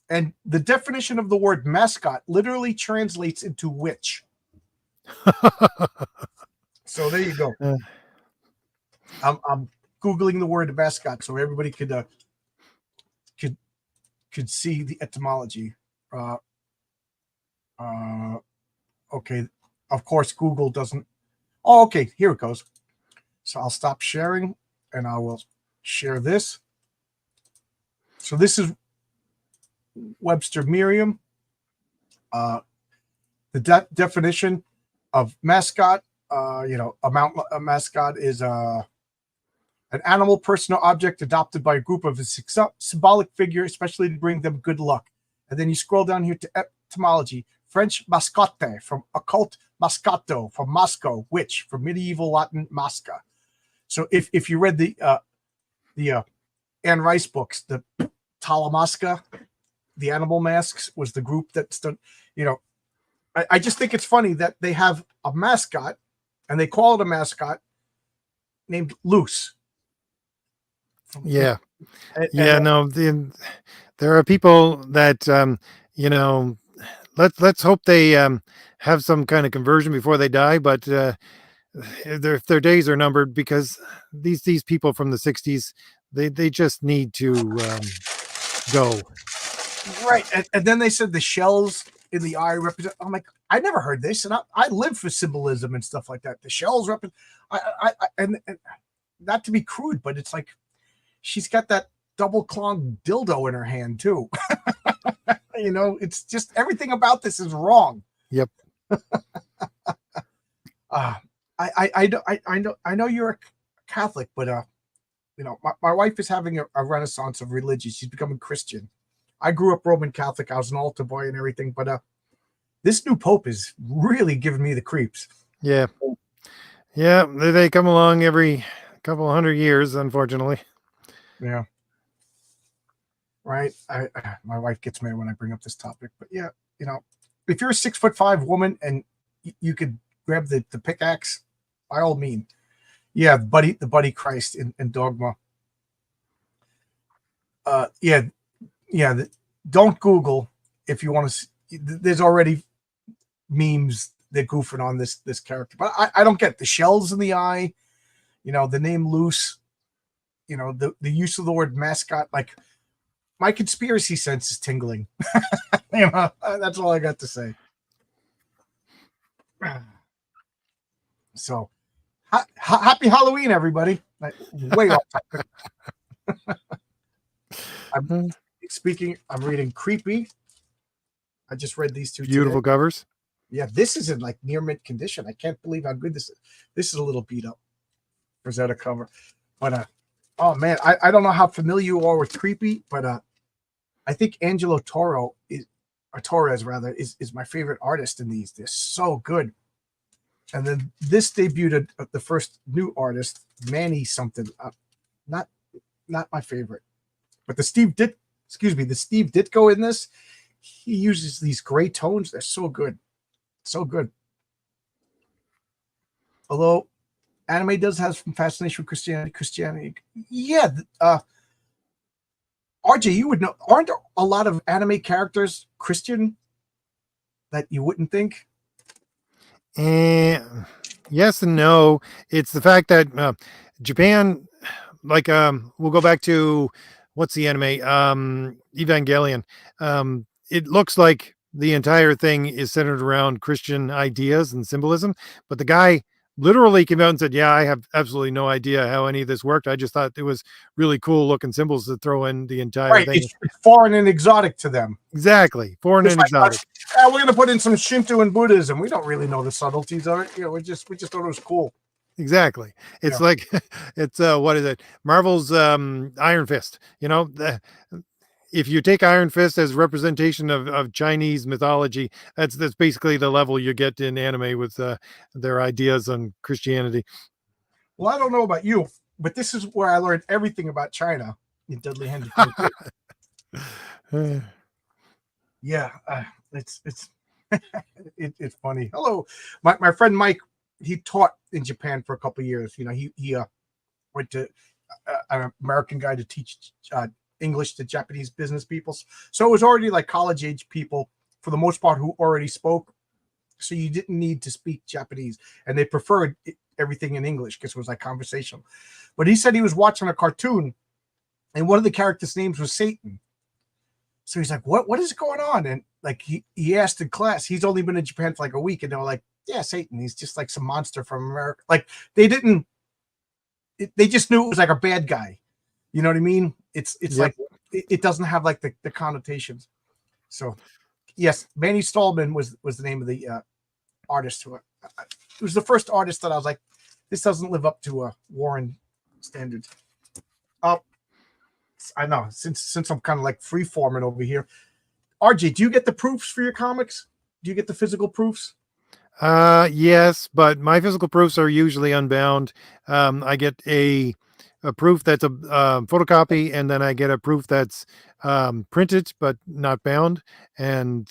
and the definition of the word mascot literally translates into witch. So there you go. I'm Googling the word mascot so everybody could see the etymology. Okay. Of course, Google doesn't. Oh, okay. Here it goes. So I'll stop sharing and I will share this. So this is Webster Merriam. The definition of mascot, a mascot is an animal, person, or object adopted by a group of a symbolic figure, especially to bring them good luck. And then you scroll down here to etymology. French mascotte, from occult mascato, from Moscow, witch, from medieval Latin masca. So if you read the Anne Rice books, the Talamasca, the animal masks, was the group that stood, I just think it's funny that they have a mascot and they call it a mascot named Loose. Yeah. No, there are people that, let's hope they have some kind of conversion before they die, but their days are numbered, because these people from the 60s, they just need to go. Right. And then they said the shells in the eye represent. I'm like, I never heard this, and I live for symbolism and stuff like that. The shells rep, and not to be crude, but it's like she's got that double clung dildo in her hand too. You know, it's just everything about this is wrong. Yep. I know you're a Catholic, but you know, my wife is having a renaissance of religion. She's becoming Christian. I grew up Roman Catholic. I was an altar boy and everything, but this new pope is really giving me the creeps. Yeah. Yeah, they come along every couple 100 years, unfortunately. Yeah. Right. My wife gets mad when I bring up this topic, but yeah, you know, if you're a 6'5" woman and you could grab the pickaxe, by all means. Yeah, the buddy Christ in Dogma. Don't Google if you want to. There's already memes that goofing on this character, but I don't get the shells in the eye. You know, the name Loose. You know, the use of the word mascot. Like, my conspiracy sense is tingling. You know, that's all I got to say. So, happy Halloween, everybody. Way off topic. I'm reading Creepy. I just read these two. Beautiful today. covers. Yeah, this is in like near mint condition. I can't believe how good this is. This is a little beat up Rosetta cover. But oh man, I don't know how familiar you are with Creepy, but I think Angelo Torres rather is my favorite artist in these. They're so good. And then this debuted the first new artist, Manny something. Not my favorite. But the Steve Ditko in this, he uses these gray tones. They're so good. So good. Although anime does have some fascination with Christianity. Yeah. RJ, you would know. Aren't there a lot of anime characters Christian that you wouldn't think? Yes and no. It's the fact that Japan, like, we'll go back to what's the anime? Evangelion. It looks like the entire thing is centered around Christian ideas and symbolism, but the guy literally came out and said, yeah, I have absolutely no idea how any of this worked. I just thought it was really cool looking symbols to throw in the entire thing. It's foreign and exotic to them. Exactly. Foreign and exotic. We're going to put in some Shinto and Buddhism. We don't really know the subtleties of it. You know, we just thought it was cool. Exactly. It's like, it's what is it? Marvel's Iron Fist. You know, if you take Iron Fist as representation of Chinese mythology, that's basically the level you get in anime with their ideas on Christianity. Well, I don't know about you, but this is where I learned everything about China in Deadly Hand. Yeah, it's it's funny. Hello, my friend Mike. He taught in Japan for a couple of years. You know, he went to an American guy to teach English to Japanese business people. So it was already like college age people for the most part who already spoke. So you didn't need to speak Japanese, and they preferred everything in English because it was like conversational. But he said he was watching a cartoon, and one of the characters' names was Satan. So he's like, what is going on? And like he asked in class, he's only been in Japan for like a week, and they were like, yeah, Satan. He's just like some monster from America. Like they just knew it was like a bad guy. You know what I mean? It's like it doesn't have like the connotations. So yes, Manny Stallman was the name of the artist who it was the first artist that I was like, this doesn't live up to Warren standards. I know since I'm kind of like free forming over here. RJ, do you get the proofs for your comics? Do you get the physical proofs? Yes, but my physical proofs are usually unbound. I get a proof that's a photocopy, and then I get a proof that's printed but not bound, and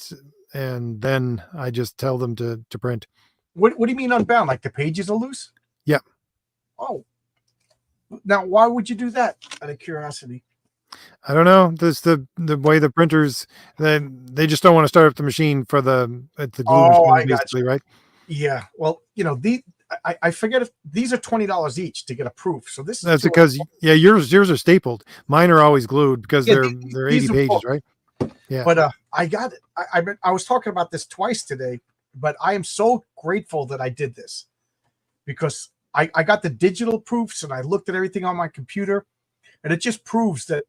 then I just tell them to print. What do you mean unbound? Like the pages are loose? Yeah. Oh. Now, why would you do that? Out of curiosity. I don't know. This the way the printers they just don't want to start up the machine for the glue machine, basically, right? Yeah. Well, you know, I forget if these are $20 each to get a proof. So this is that's because yours are stapled. Mine are always glued because they're 80 pages, right? Yeah. But I got it. I was talking about this twice today but I am so grateful that I did this, because I got the digital proofs and I looked at everything on my computer, and it just proves that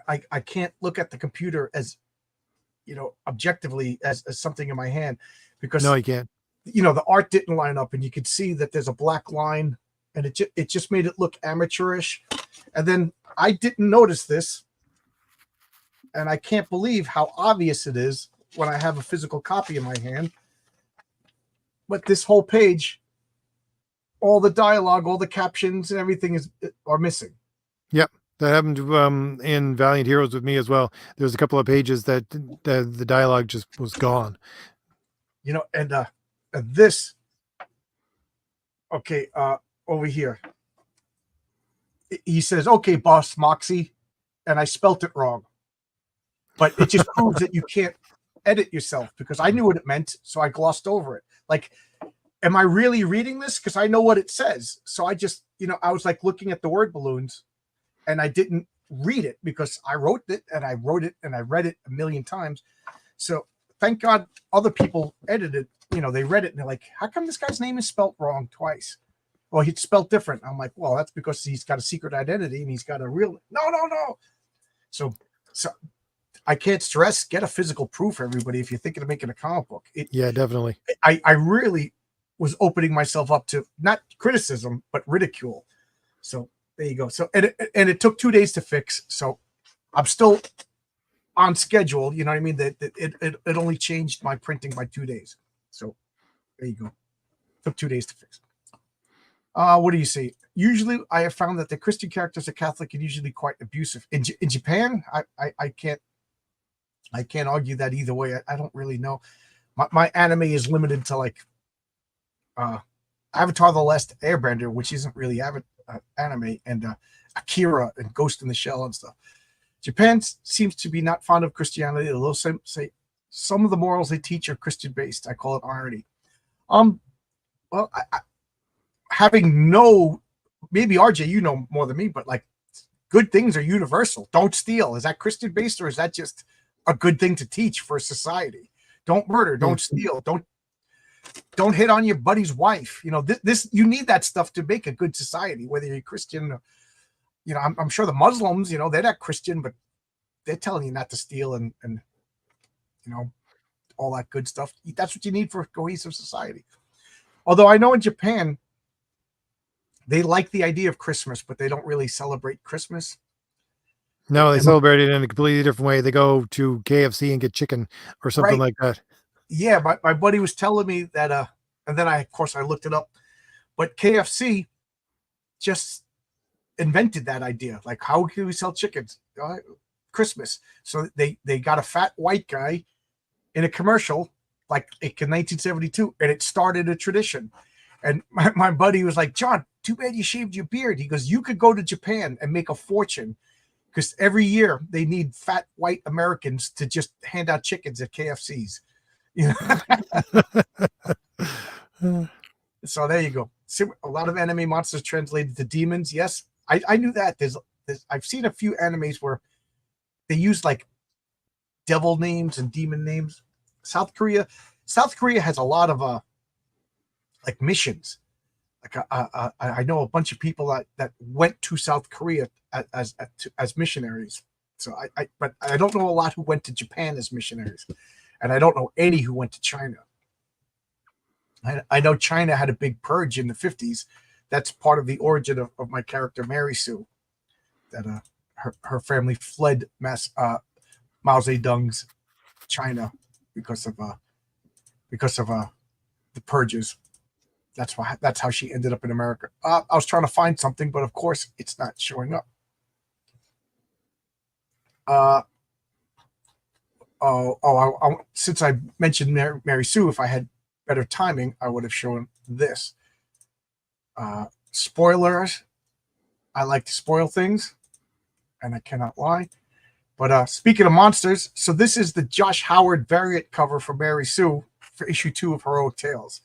I can't look at the computer as, objectively as something in my hand, No, because you can't. the art didn't line up, and you could see that there's a black line, and it just made it look amateurish. And then I didn't notice this, and I can't believe how obvious it is when I have a physical copy in my hand. But this whole page, all the dialogue, all the captions, and everything are missing. Yep. That happened in Valiant Heroes with me as well. There's a couple of pages that the dialogue just was gone. And this, okay, over here, he says, "Okay, boss Moxie," and I spelt it wrong. But it just proves that you can't edit yourself, because I knew what it meant, so I glossed over it. Like, am I really reading this? Because I know what it says. So I just, I was like looking at the word balloons, and I didn't read it because I wrote it and I wrote it and I read it a million times. So thank God other people edited, they read it and they're like, how come this guy's name is spelt wrong twice? Well, he's spelled different. I'm like, well, that's because he's got a secret identity and he's got a real, no. So I can't stress, get a physical proof, everybody, if you're thinking of making a comic book. Yeah, definitely. I really was opening myself up to not criticism, but ridicule. So there you go. So, and it took 2 days to fix. So I'm still on schedule. You know what I mean? That it only changed my printing by 2 days. So there you go. Took 2 days to fix. What do you say? Usually I have found that the Christian characters are Catholic and usually quite abusive. In Japan, I can't argue that either way. I don't really know. My anime is limited to like Avatar: The Last Airbender, which isn't really anime, and Akira and Ghost in the Shell and stuff. Japan seems to be not fond of Christianity. They'll say some of the morals they teach are Christian based. I call it irony. Well, having maybe RJ, you know more than me, but like good things are universal. Don't steal. Is that Christian based, or is that just a good thing to teach for society? Don't murder. Don't steal. Don't hit on your buddy's wife. This you need that stuff to make a good society, whether you're Christian or, I'm sure the Muslims, they're not Christian, but they're telling you not to steal and all that good stuff. That's what you need for a cohesive society. Although I know in Japan, they like the idea of Christmas, but they don't really celebrate Christmas. No, they celebrate it in a completely different way. They go to KFC and get chicken or something like that. Yeah, my buddy was telling me that, and then of course I looked it up, but KFC just invented that idea. Like, how can we sell chickens? Christmas. So they got a fat white guy in a commercial, like in 1972, and it started a tradition. And my buddy was like, John, too bad you shaved your beard. He goes, you could go to Japan and make a fortune, because every year they need fat white Americans to just hand out chickens at KFCs. So there you go. A lot of anime monsters translated to demons. Yes, I knew that. I've seen a few animes where they use like devil names and demon names. South Korea has a lot of like missions. Like I know a bunch of people that went to South Korea as missionaries. So but I don't know a lot who went to Japan as missionaries, and I don't know any who went to China. I know China had a big purge in the 50s. That's part of the origin of my character Mary Sue. That her family fled Mao Zedong's China because of the purges. That's how she ended up in America. I was trying to find something, but of course it's not showing up. Since I mentioned Mary Sue, if I had better timing, I would have shown this. Spoilers. I like to spoil things, and I cannot lie. But speaking of monsters, so this is the Josh Howard variant cover for Mary Sue for issue 2 of Heroic Tales.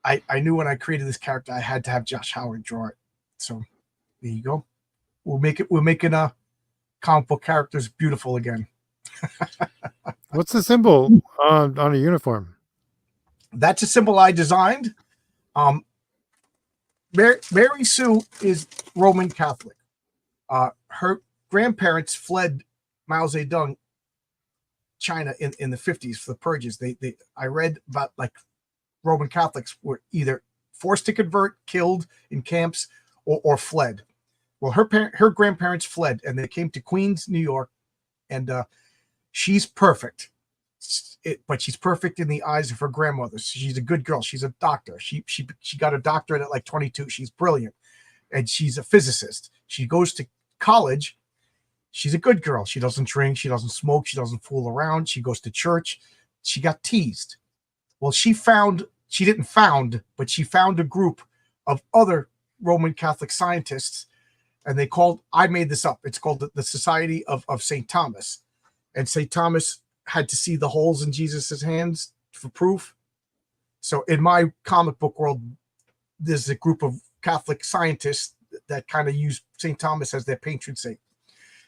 I knew when I created this character, I had to have Josh Howard draw it. So there you go. We're making comic book characters beautiful again. What's the symbol on a uniform? That's a symbol I designed. Mary Sue is Roman Catholic. Her grandparents fled Mao Zedong China in the 50s for the purges. I read about like Roman Catholics were either forced to convert, killed in camps, or fled. Well, her grandparents fled, and they came to Queens, New York, and she's perfect. But she's perfect in the eyes of her grandmother. She's a good girl. She's a doctor. She got a doctorate at like 22. She's brilliant, and she's a physicist. She goes to college. She's a good girl. She doesn't drink. She doesn't smoke. She doesn't fool around. She goes to church. She got teased. Well, she found a group of other Roman Catholic scientists, and I made this up. It's called the Society of St. Thomas. And St. Thomas had to see the holes in Jesus's hands for proof. So in my comic book world, there's a group of Catholic scientists that kind of use St. Thomas as their patron saint.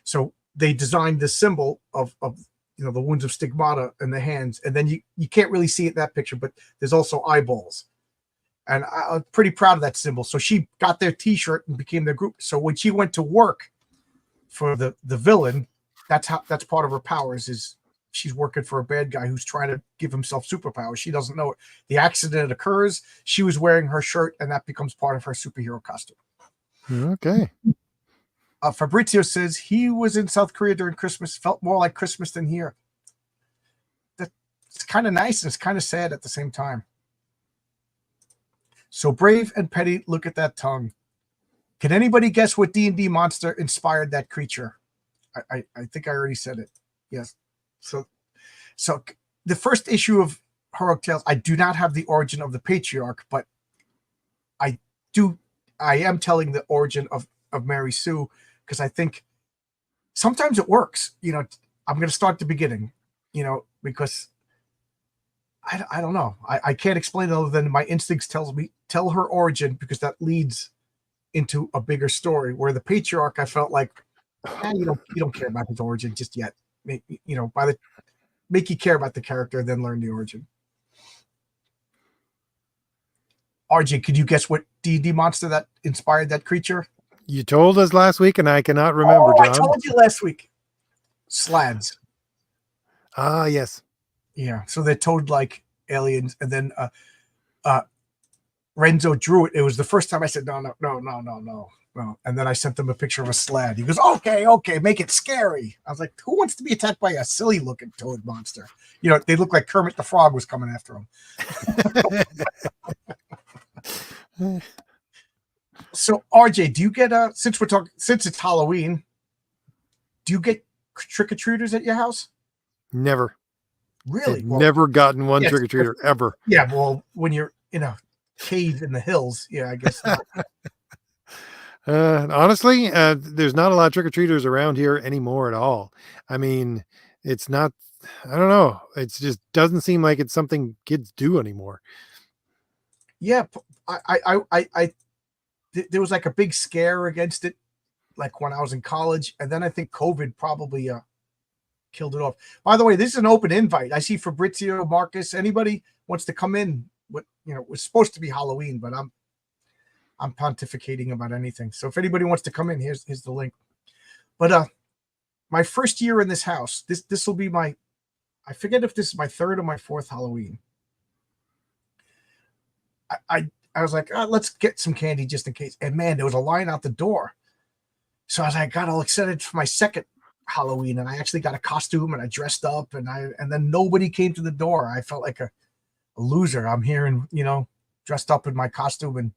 So they designed this symbol of the wounds of stigmata in the hands, and then you can't really see it in that picture, but there's also eyeballs, and I'm pretty proud of that symbol. So she got their T-shirt and became their group. So when she went to work for the villain, that's part of her powers, is she's working for a bad guy who's trying to give himself superpowers. She doesn't know it. The accident occurs. She was wearing her shirt, and that becomes part of her superhero costume. Okay. Fabrizio says he was in South Korea during Christmas. Felt more like Christmas than here. It's kind of nice and it's kind of sad at the same time. So brave and petty, look at that tongue. Can anybody guess what D&D monster inspired that creature? I think I already said it. Yes. So the first issue of Heroic Tales, I do not have the origin of the patriarch, but I am telling the origin of Mary Sue, because I think sometimes it works. I'm going to start at the beginning, because I don't know. I can't explain it other than my instincts tell her origin, because that leads into a bigger story, where the patriarch, I felt like, you don't care about his origin just yet. Make you care about the character, then learn the origin. RJ, could you guess what D&D monster that inspired that creature? You told us last week, and I cannot remember, John. I told you last week. Slads. Ah, yes. Yeah, so they're toad-like aliens, and then Renzo drew it. It was the first time I said, no. And then I sent them a picture of a slad. He goes, okay, make it scary. I was like, who wants to be attacked by a silly-looking toad monster? They look like Kermit the Frog was coming after him. So RJ, do you get since it's Halloween, do you get trick-or-treaters at your house? Never. Really? Never gotten one trick-or-treater ever. Yeah, well, when you're in a cave in the hills, yeah, I guess not. Honestly, there's not a lot of trick-or-treaters around here anymore at all. I mean, it's not, I don't know. It just doesn't seem like it's something kids do anymore. Yeah, there was like a big scare against it, like when I was in college, and then I think COVID probably killed it off. By the way, this is an open invite. I see Fabrizio, Marcus, anybody wants to come in. It was supposed to be Halloween, but I'm pontificating about anything. So if anybody wants to come in, here's the link. But my first year in this house, this will be I forget if this is my third or my fourth Halloween. I was like, let's get some candy just in case. And man, there was a line out the door. So I got all excited for my second Halloween, and I actually got a costume and I dressed up, and then nobody came to the door. I felt like a loser. I'm here and dressed up in my costume and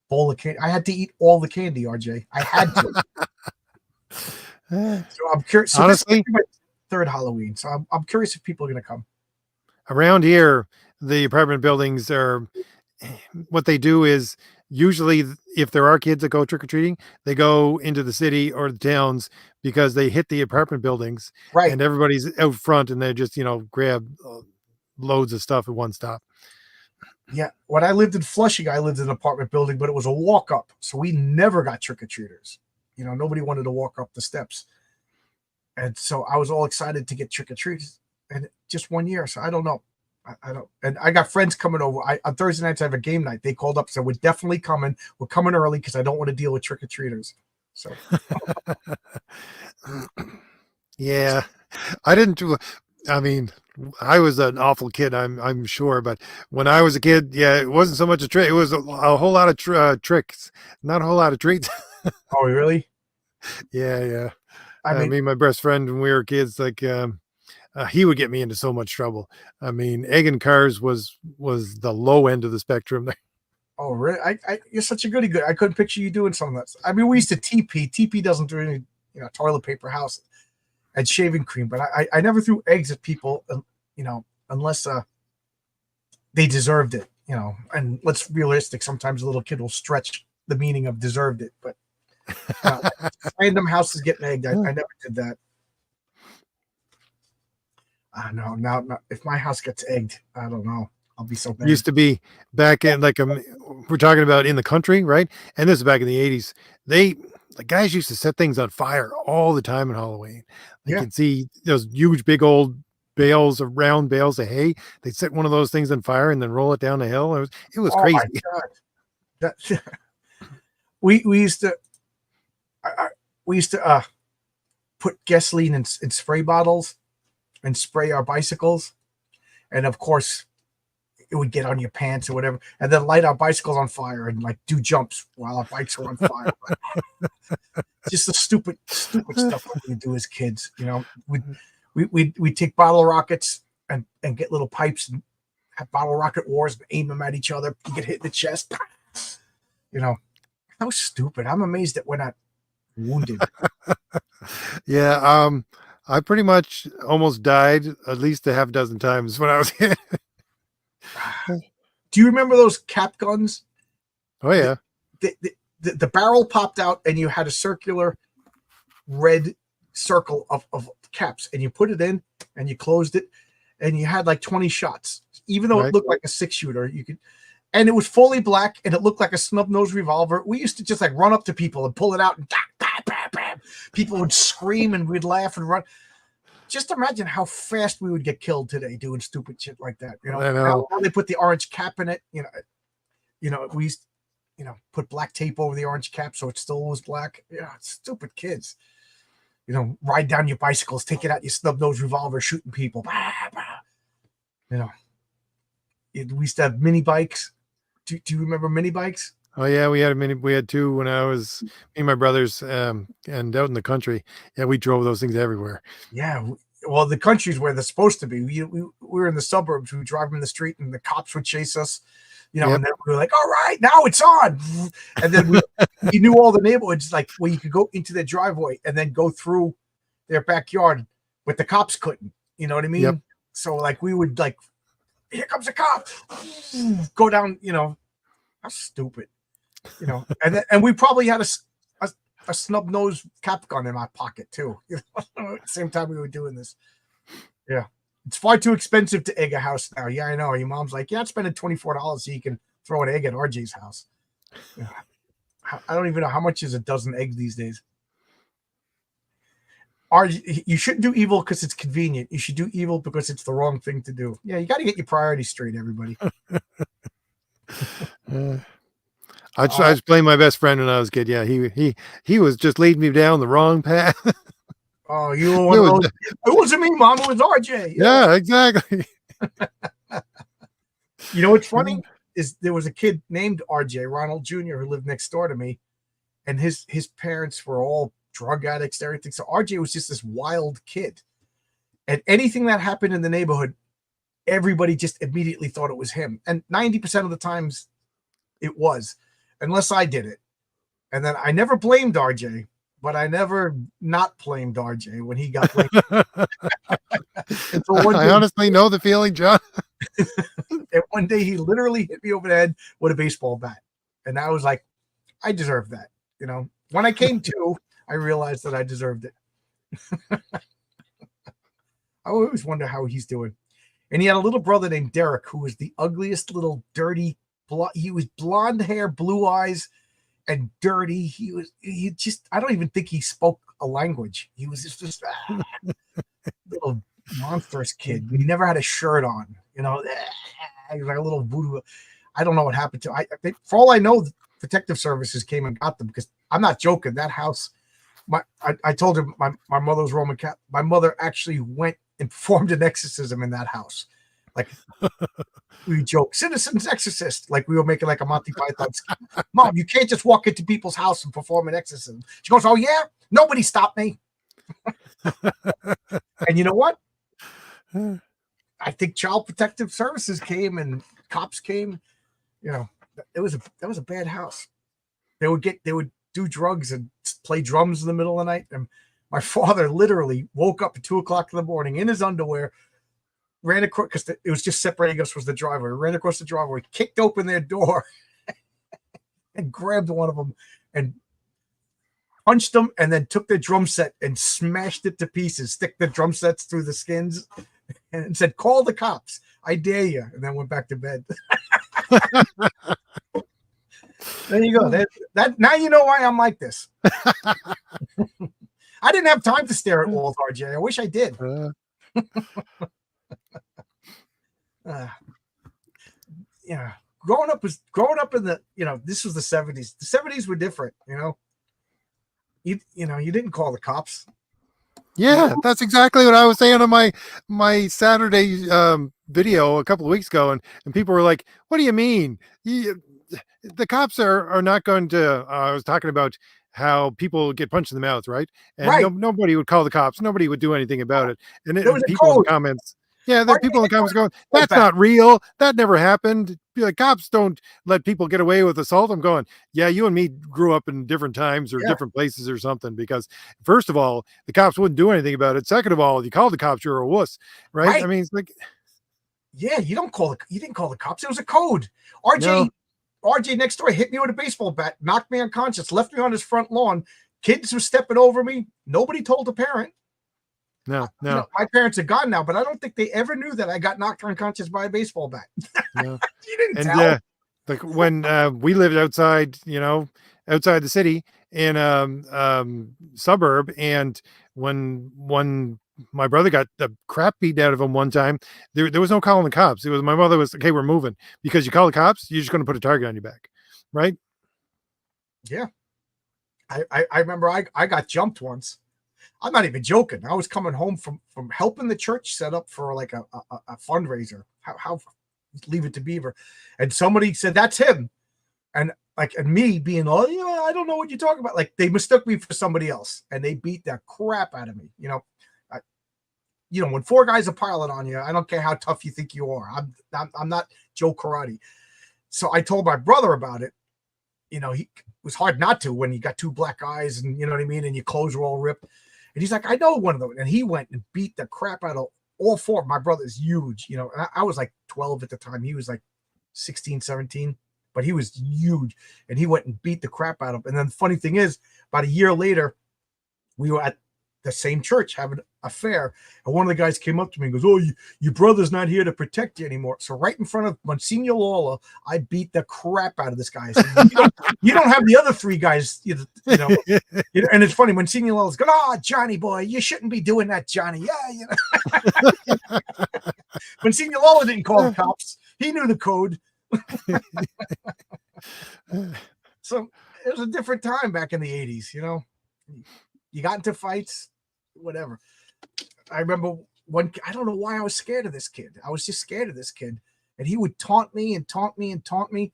bowl of candy. I had to eat all the candy, RJ. I had to. So I'm curious. So honestly, this is my third Halloween. So I'm curious if people are going to come. Around here, the apartment buildings are, what they do is, usually if there are kids that go trick-or-treating, they go into the city or the towns, because they hit the apartment buildings, right? And everybody's out front, and they just grab loads of stuff at one stop. Yeah, when I lived in Flushing, I lived in an apartment building, but it was a walk-up, so we never got trick-or-treaters. Nobody wanted to walk up the steps, and so I was all excited to get trick-or-treaters, and just one year. So I don't know. I don't, and I got friends coming over. On Thursday nights I have a game night. They called up, said we're definitely coming. We're coming early because I don't want to deal with trick or treaters. So Yeah, I didn't do. I mean, I was an awful kid. I'm sure, but when I was a kid, yeah, it wasn't so much a trick. It was a whole lot of tricks, not a whole lot of treats. oh really? Yeah, yeah. I mean, Me and my best friend when we were kids, like he would get me into so much trouble. I mean, egging cars was the low end of the spectrum. oh really? You're such a goody good. I couldn't picture you doing some of that. I mean, we used to TP. TP doesn't do any, toilet paper house and shaving cream, but I never threw eggs at people, unless they deserved it, And let's be realistic. Sometimes a little kid will stretch the meaning of deserved it, but uh, random houses getting egged. I never did that. I know now. If my house gets egged, I don't know. I'll be so bad. Used to be back in like we're talking about in the country, right? And this is back in the 80s. The guys used to set things on fire all the time in Halloween. Like Yeah. you'd see those huge big old round bales of hay. They'd set one of those things on fire and then roll it down the hill. It was Oh my crazy. god. That we used to we used to put gasoline in spray bottles and spray our bicycles, and of course it would get on your pants or whatever, and then light our bicycles on fire and like do jumps while our bikes were on fire. Just the stupid stuff that we do as kids. We'd take bottle rockets and get little pipes and have bottle rocket wars and aim them at each other. You get hit in the chest. How stupid. I'm amazed that we're not wounded. Yeah. I pretty much almost died at least a half dozen times when I was kid. Do you remember those cap guns? Oh yeah. The barrel popped out and you had a circular red circle of caps, and you put it in and you closed it and you had like 20 shots. Even though it looked like a 6-shooter, you could, and it was fully black and it looked like a snub-nosed revolver. We used to just like run up to people and pull it out and people would scream and we'd laugh and run. Just imagine how fast we would get killed today doing stupid shit like that. I know. Now they put the orange cap in it. We used, put black tape over the orange cap so it still was black. Yeah, stupid kids. Ride down your bicycles, take it out your snub-nosed revolver, shooting people. We used to have mini bikes. Do you remember mini bikes? Oh yeah, we had two when I was me and my brothers and out in the country. Yeah, we drove those things everywhere. Yeah. Well, the country's where they're supposed to be. We were in the suburbs. We would drive in the street and the cops would chase us, and then we were like, all right, now it's on. And then we knew all the neighborhoods, like where you could go into their driveway and then go through their backyard, but the cops couldn't. You know what I mean? Yep. So like we would like, here comes a cop, go down, how stupid. And we probably had a snub-nosed cap gun in my pocket too. At the same time we were doing this. Yeah, it's far too expensive to egg a house now. Yeah, I know. Your mom's like, yeah, I'm spending $24 so you can throw an egg at RJ's house. Yeah. I don't even know how much is a dozen eggs these days. You shouldn't do evil because it's convenient. You should do evil because it's the wrong thing to do. Yeah, you got to get your priorities straight, everybody. I just blamed my best friend when I was a kid. Yeah, he was just leading me down the wrong path. Oh, you were one of those. It wasn't me, Mom. It was RJ. Yeah, exactly. What's funny is there was a kid named RJ, Ronald Jr., who lived next door to me, and his parents were all drug addicts and everything. So RJ was just this wild kid. And anything that happened in the neighborhood, everybody just immediately thought it was him. And 90% of the times it was, unless I did it. And then I never blamed RJ, but I never not blamed RJ when he got blamed. I honestly know the feeling, John. And one day he literally hit me over the head with a baseball bat. And I was like, I deserve that. When I came to, I realized that I deserved it. I always wonder how he's doing. And he had a little brother named Derek, who was the ugliest little dirty. He was blonde hair, blue eyes, and dirty. I don't even think he spoke a language. He was just little monstrous kid. He never had a shirt on. you know, like a little voodoo. I don't know what happened to. For all I know, the protective services came and got them because I'm not joking. That house, I told her my mother was Roman Catholic. My mother actually went and performed an exorcism in that house, like. We joke, citizen's exorcist, like we were making like a Monty Python scheme. Mom, you can't just walk into people's house and perform an exorcism. She goes, oh yeah, nobody stopped me. And you know what? I think Child Protective Services came and cops came. You know, that was a bad house. They would do drugs and play drums in the middle of the night. And my father literally woke up at 2:00 in the morning in his underwear, ran across because it was just separating us was the driveway. Ran across the driveway, kicked open their door, and grabbed one of them and punched them, and then took the drum set and smashed it to pieces. Stick the drum sets through the skins, and said, "Call the cops! I dare you!" And then went back to bed. There you go. That now you know why I'm like this. I didn't have time to stare at walls, RJ. I wish I did. Yeah, growing up in the, this was the 70s. The 70s were different. You didn't call the cops. Yeah, that's exactly what I was saying on my Saturday video a couple of weeks ago, and people were like, "What do you mean? The cops are not going to?" I was talking about how people get punched in the mouth, right? And Right. nobody would call the cops. Nobody would do anything about it. And There was a people in the code. comments, yeah, the people in the comments going, Go "That's back. not real. That never happened. Like, cops don't let people get away with assault." I'm going, yeah, you and me grew up in different times or Yeah. different places or something, because first of all, the cops wouldn't do anything about it. Second of all, if you called the cops, you're a wuss, right? Right. I mean, it's like, Yeah, you didn't call the cops. It was a code. no, RJ next door hit me with a baseball bat, knocked me unconscious, left me on his front lawn. Kids were stepping over me. Nobody told a parent. no. My parents are gone now, but I don't think they ever knew that I got knocked unconscious by a baseball bat. No. You didn't And tell. like when we lived outside, outside the city in suburb, and when my brother got the crap beaten out of him one time, there was no calling the cops. It was my mother was like, "Hey, we're moving," because you call the cops, you're just going to put a target on your back, right? Yeah. I remember I got jumped once. I'm not even joking. I was coming home from helping the church set up for like a fundraiser. How Leave It to Beaver, and somebody said that's him, and me being I don't know what you're talking about. Like they mistook me for somebody else, and they beat the crap out of me. When four guys are piling on you, I don't care how tough you think you are. I'm not Joe Karate. So I told my brother about it. He was hard not to when you got two black eyes and you know what I mean, and your clothes were all ripped. And he's like, I know one of them. And he went and beat the crap out of all four. My brother's huge, and I was like 12 at the time. He was like 16, 17, but he was huge. And he went and beat the crap out of him. And then the funny thing is, about a year later, we were at the same church having a fair. And one of the guys came up to me and goes, "Oh, your brother's not here to protect you anymore." So right in front of Monsignor Lawler, I beat the crap out of this guy. So you don't have the other three guys, and it's funny. Monsignor Lawler's going, "Oh, Johnny boy, you shouldn't be doing that, Johnny." Yeah, Monsignor Lawler didn't call the cops. He knew the code. So it was a different time back in the 80s, You got into fights, whatever. I remember I don't know why I was scared of this kid. I was just scared of this kid. And he would taunt me and taunt me and taunt me.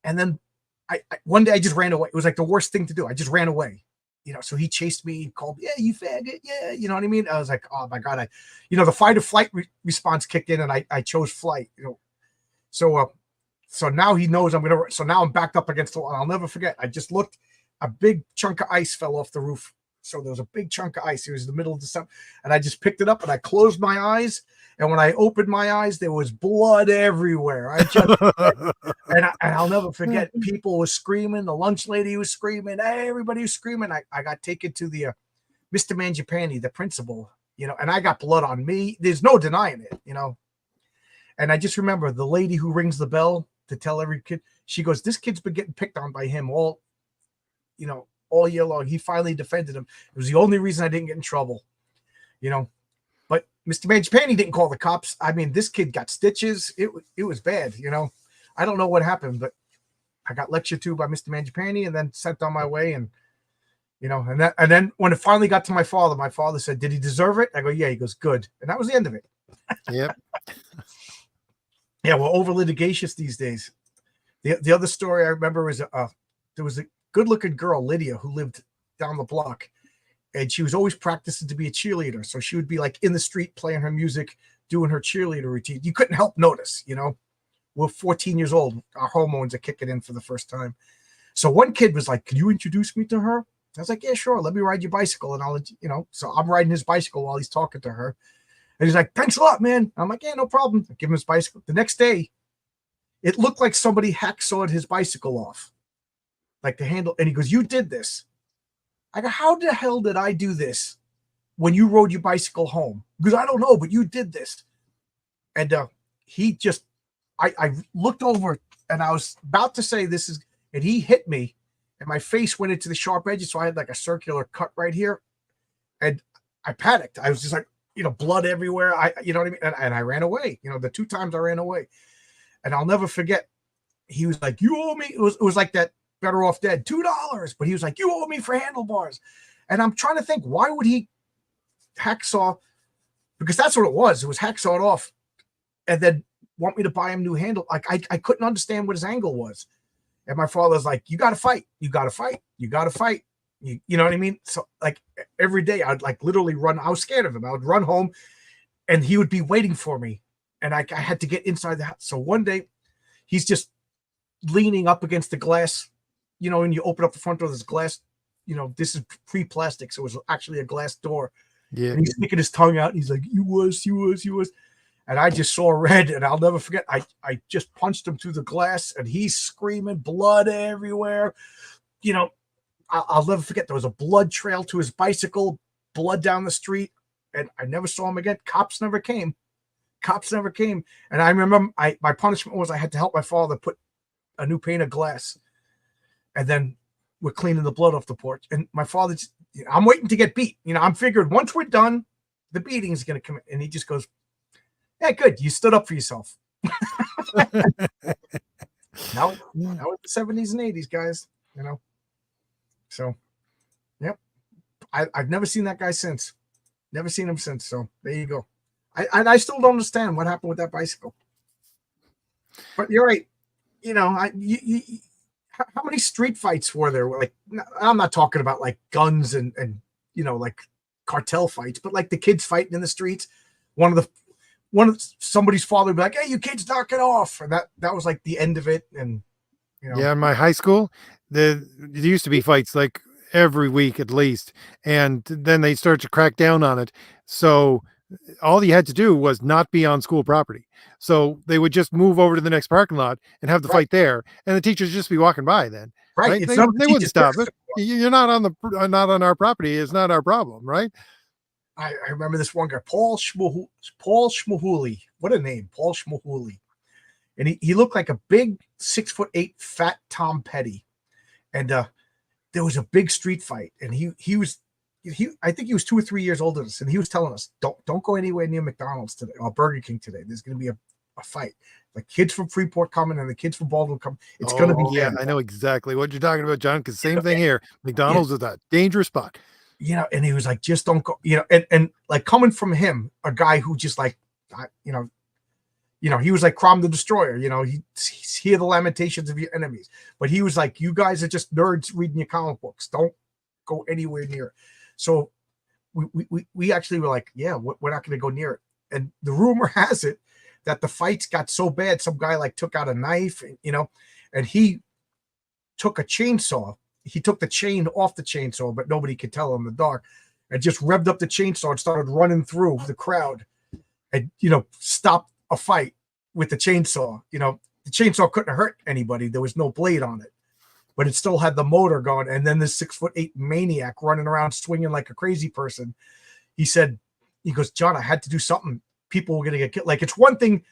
And then one day I just ran away. It was like the worst thing to do. I just ran away. So he chased me and called, "Yeah, you faggot." Yeah, you know what I mean? I was like, oh my God. The fight or flight response kicked in, and I chose flight, So now he knows so now I'm backed up against the wall. I'll never forget. I just looked, a big chunk of ice fell off the roof. So there was a big chunk of ice. It was the middle of December. And I just picked it up and I closed my eyes. And when I opened my eyes, there was blood everywhere. And I'll never forget, people were screaming. The lunch lady was screaming. Everybody was screaming. I got taken to the Mr. Mangiapane, the principal, and I got blood on me. There's no denying it, And I just remember the lady who rings the bell to tell every kid, she goes, "This kid's been getting picked on by him all year long. He finally defended him. It was the only reason I didn't get in trouble, But Mr. Mangiapane didn't call the cops. I mean, this kid got stitches. It was bad, you know. I don't know what happened, but I got lectured to by Mr. Mangiapane and then sent on my way. And you know, and then when it finally got to my father said, "Did he deserve it?" I go, "Yeah." He goes, "Good," and that was the end of it. Yep. Yeah, we're over litigious these days. The other story I remember was there was a good looking girl, Lydia, who lived down the block, and she was always practicing to be a cheerleader. So she would be like in the street playing her music, doing her cheerleader routine. You couldn't help notice, you know. We're 14 years old. Our hormones are kicking in for the first time. So one kid was like, "Can you introduce me to her?" I was like, "Yeah, sure. Let me ride your bicycle." And I'll let you know. So I'm riding his bicycle while he's talking to her. And he's like, "Thanks a lot, man." I'm like, "Yeah, no problem." I give him his bicycle. The next day, it looked like somebody hacksawed his bicycle off, like the handle. And he goes, "You did this." I go, "How the hell did I do this when you rode your bicycle home?" Because I don't know, but you did this. And he just, I looked over and I was about to say this is, and he hit me and my face went into the sharp edges. So I had like a circular cut right here. And I panicked. I was just like, you know, blood everywhere. You know what I mean? And I ran away, you know, the 2 times I ran away. And I'll never forget. He was like, "You owe me." It was like that Better Off Dead, $2. But he was like, "You owe me for handlebars." And I'm trying to think, why would he hacksaw? Because that's what it was. It was hacksawed off and then want me to buy him new handle. Like I couldn't understand what his angle was. And my father's like, "You got to fight. You got to fight. You got to fight." You know what I mean? So like every day I'd like literally run. I was scared of him. I would run home and he would be waiting for me. And I had to get inside the house. So one day he's just leaning up against the glass, you know, and you open up the front door, there's glass, you know, this is pre-plastic. So it was actually a glass door. Yeah. And he's sticking his tongue out and he's like, "You was. And I just saw red and I'll never forget. I just punched him through the glass and he's screaming, blood everywhere. You know, I'll never forget. There was a blood trail to his bicycle, blood down the street. And I never saw him again. Cops never came. And I remember my punishment was I had to help my father put a new pane of glass. And then we're cleaning the blood off the porch. And my father, I'm waiting to get beat. You know, I'm figured once we're done, the beating is going to come in. And he just goes, "Yeah, good. You stood up for yourself." Now, that was the 70s and 80s, guys, you know. So, yep. I've never seen that guy since. Never seen him since. So there you go. I still don't understand what happened with that bicycle. But you're right. You know, how many street fights were there? Like, I'm not talking about like guns and you know, like cartel fights, but like the kids fighting in the streets. One of somebody's father would be like, "Hey, you kids, knock it off," and that was like the end of it. And you know, Yeah, in my high school, there used to be fights like every week at least, and then they start to crack down on it. So all you had to do was not be on school property. So they would just move over to the next parking lot and have the right, fight there, and the teachers just be walking by then, right. right? It's not the They wouldn't teacher's stop it. business. You're not on the not on our property. It's not our problem, right? I remember this one guy, Paul Schmahuli. What a name, Paul Schmahuli. And he looked like a big 6'8" fat Tom Petty. And there was a big street fight, and he I think he was 2 or 3 years older than us, and he was telling us, don't go anywhere near McDonald's today or Burger King today. There's going to be a fight. The kids from Freeport coming and the kids from Baldwin coming. It's going to be Yeah, bad. I know exactly what you're talking about, John. Because same thing here. McDonald's is a dangerous spot. You know, and he was like, "Just don't go." You know, and like coming from him, a guy who just like, you know, he was like Crom the Destroyer. You know, he's hear the lamentations of your enemies. But he was like, "You guys are just nerds reading your comic books. Don't go anywhere near it." So we actually were like, "Yeah, we're not going to go near it." And the rumor has it that the fights got so bad, some guy like took out a knife, you know, and he took a chainsaw. He took the chain off the chainsaw, but nobody could tell in the dark, and just revved up the chainsaw and started running through the crowd and, you know, stopped a fight with the chainsaw. You know, the chainsaw couldn't hurt anybody. There was no blade on it, but it still had the motor going. And then this 6'8" maniac running around swinging like a crazy person. He goes, "John, I had to do something. People were going to get killed." Like, it's one thing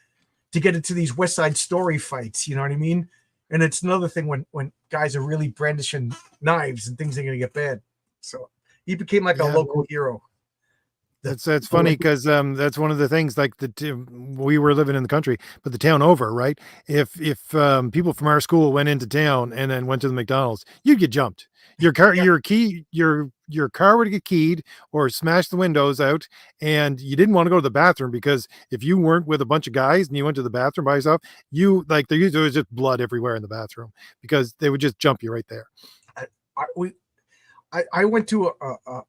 to get into these West Side Story fights, you know what I mean? And it's another thing when guys are really brandishing knives and things are going to get bad. So he became like a Yeah. local hero. That's funny because that's one of the things. Like we were living in the country, but the town over, right? If people from our school went into town and then went to the McDonald's, you'd get jumped. Yeah, Your car would get keyed or smash the windows out, and you didn't want to go to the bathroom because if you weren't with a bunch of guys and you went to the bathroom by yourself, there was just blood everywhere in the bathroom because they would just jump you right there. I, I, we, I went to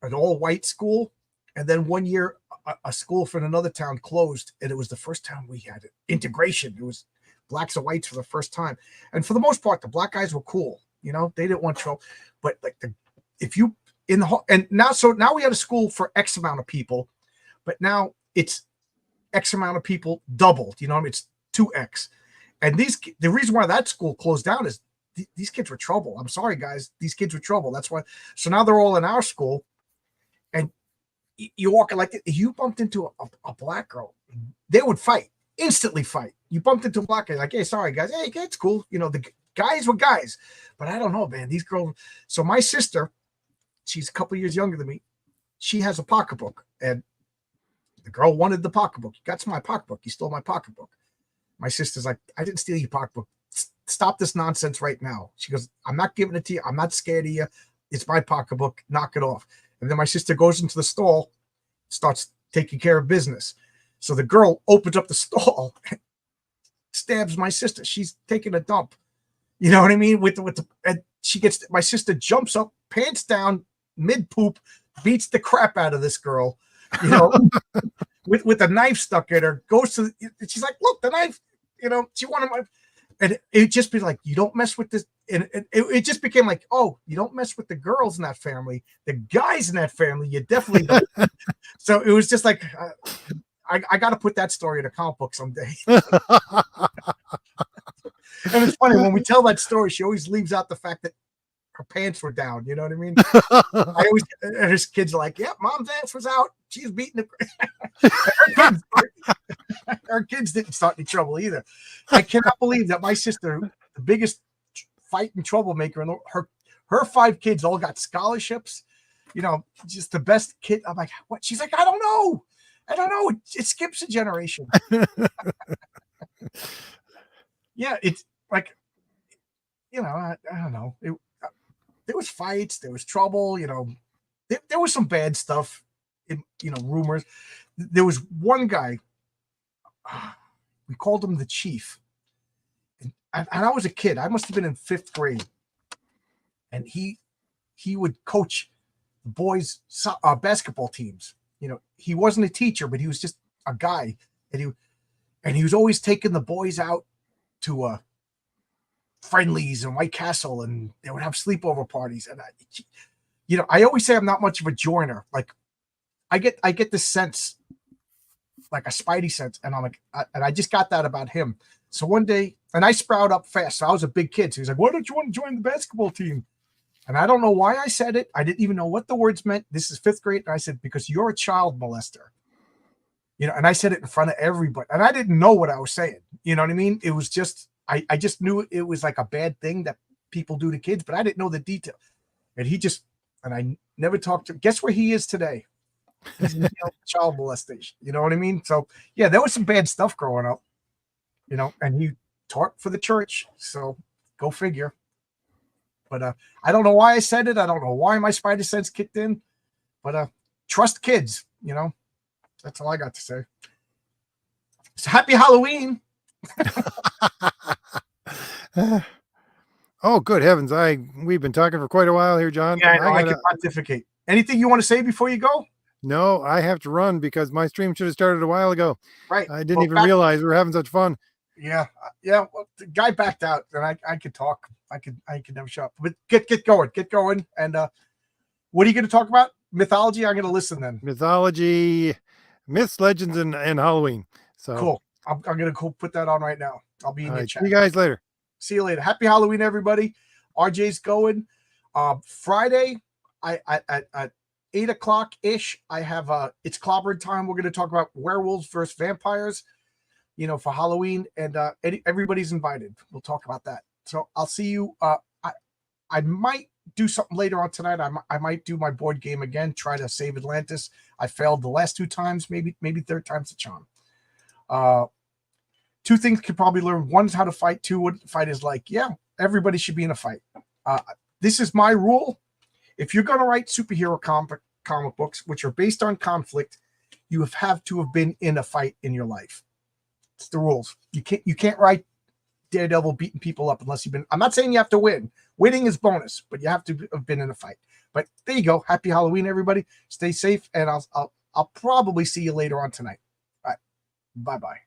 an all white school, and then one year a school from another town closed, and it was the first time we had integration. It was blacks and whites for the first time, and for the most part, the black guys were cool. You know, they didn't want trouble, but like if you in the and now we had a school for X amount of people, but now it's X amount of people doubled. You know, I mean, it's 2X, and the reason why that school closed down is these kids were trouble. I'm sorry, guys. These kids were trouble. That's why. So now they're all in our school, and you're walking like if you bumped into a black girl, they would fight, instantly fight. You bumped into a black guy, like, hey, sorry, guys. Hey, it's cool. You know, the guys were guys, but I don't know, man. These girls. So my sister, she's a couple years younger than me. She has a pocketbook, and the girl wanted the pocketbook. That's my pocketbook. You stole my pocketbook. My sister's like, I didn't steal your pocketbook. Stop this nonsense right now. She goes, I'm not giving it to you. I'm not scared of you. It's my pocketbook. Knock it off. And then my sister goes into the stall, starts taking care of business. So the girl opens up the stall, stabs my sister. She's taking a dump. You know what I mean? And she gets, my sister jumps up, pants down, mid poop, beats the crap out of this girl, you know, with a knife stuck in her, goes to, she's like, look, the knife, you know, she wanted my, and it just be like, you don't mess with this. And it just became like, oh, you don't mess with the girls in that family. The guys in that family, you definitely don't. So it was just like, I got to put that story in a comic book someday. And it's funny, when we tell that story, she always leaves out the fact that her pants were down. You know what I mean? I always, and his kids are like, yeah, mom's ass was out. She's beating the her kids didn't start any trouble either. I cannot believe that my sister, the biggest fight and troublemaker, and her 5 kids all got scholarships. You know, just the best kid. I'm like, what? She's like, I don't know. It skips a generation. Yeah, it's like, you know, I don't know. There was fights, there was trouble. You know, there was some bad stuff. You know, rumors. There was one guy. We called him the Chief, and I was a kid. I must have been in 5th grade, and he would coach the boys' basketball teams. You know, he wasn't a teacher, but he was just a guy, and he was always taking the boys out to friendlies and White Castle, and they would have sleepover parties. And you know, I always say I'm not much of a joiner. Like, I get this sense, like a spidey sense, and I'm like, and I just got that about him. So one day, and I sprout up fast. So I was a big kid. So he's like, why don't you want to join the basketball team? And I don't know why I said it. I didn't even know what the words meant. This is 5th grade. And I said, because you're a child molester. You know, and I said it in front of everybody. And I didn't know what I was saying. You know what I mean? It was just, I just knew it was like a bad thing that people do to kids, but I didn't know the detail. And I never talked to him. Guess where he is today? He's in child molestation. You know what I mean? So yeah, there was some bad stuff growing up, you know, and he taught for the church. So go figure. But I don't know why I said it. I don't know why my spider sense kicked in. But trust kids, you know. That's all I got to say. So happy Halloween. Oh, good heavens. We've been talking for quite a while here, John. Yeah, I know. I can pontificate. Anything you want to say before you go? No, I have to run because my stream should have started a while ago. Right. I didn't even realize we were having such fun. Yeah. Yeah. Well, the guy backed out, and I could talk. I could never shut up. But get going. And what are you going to talk about? Mythology? I'm going to listen then. Mythology, myths, legends, and Halloween. So cool. I'm going to go put that on right now. I'll be in your chat. See you guys later. See you later. Happy Halloween, everybody. RJ's going. Friday, at 8:00 ish, I have it's clobbering time. We're going to talk about werewolves versus vampires, you know, for Halloween, and everybody's invited. We'll talk about that. So I'll see you. I might do something later on tonight. I might do my board game again, try to save Atlantis. I failed the last 2 times, maybe third time's the charm. 2 things could probably learn. One is how to fight. 2, what fight is like. Yeah, everybody should be in a fight. This is my rule. If you're going to write superhero comic books, which are based on conflict, you have to have been in a fight in your life. It's the rules. You can't write Daredevil beating people up unless you've been. I'm not saying you have to win. Winning is bonus, but you have to have been in a fight. But there you go. Happy Halloween, everybody. Stay safe, and I'll probably see you later on tonight. All right. Bye-bye.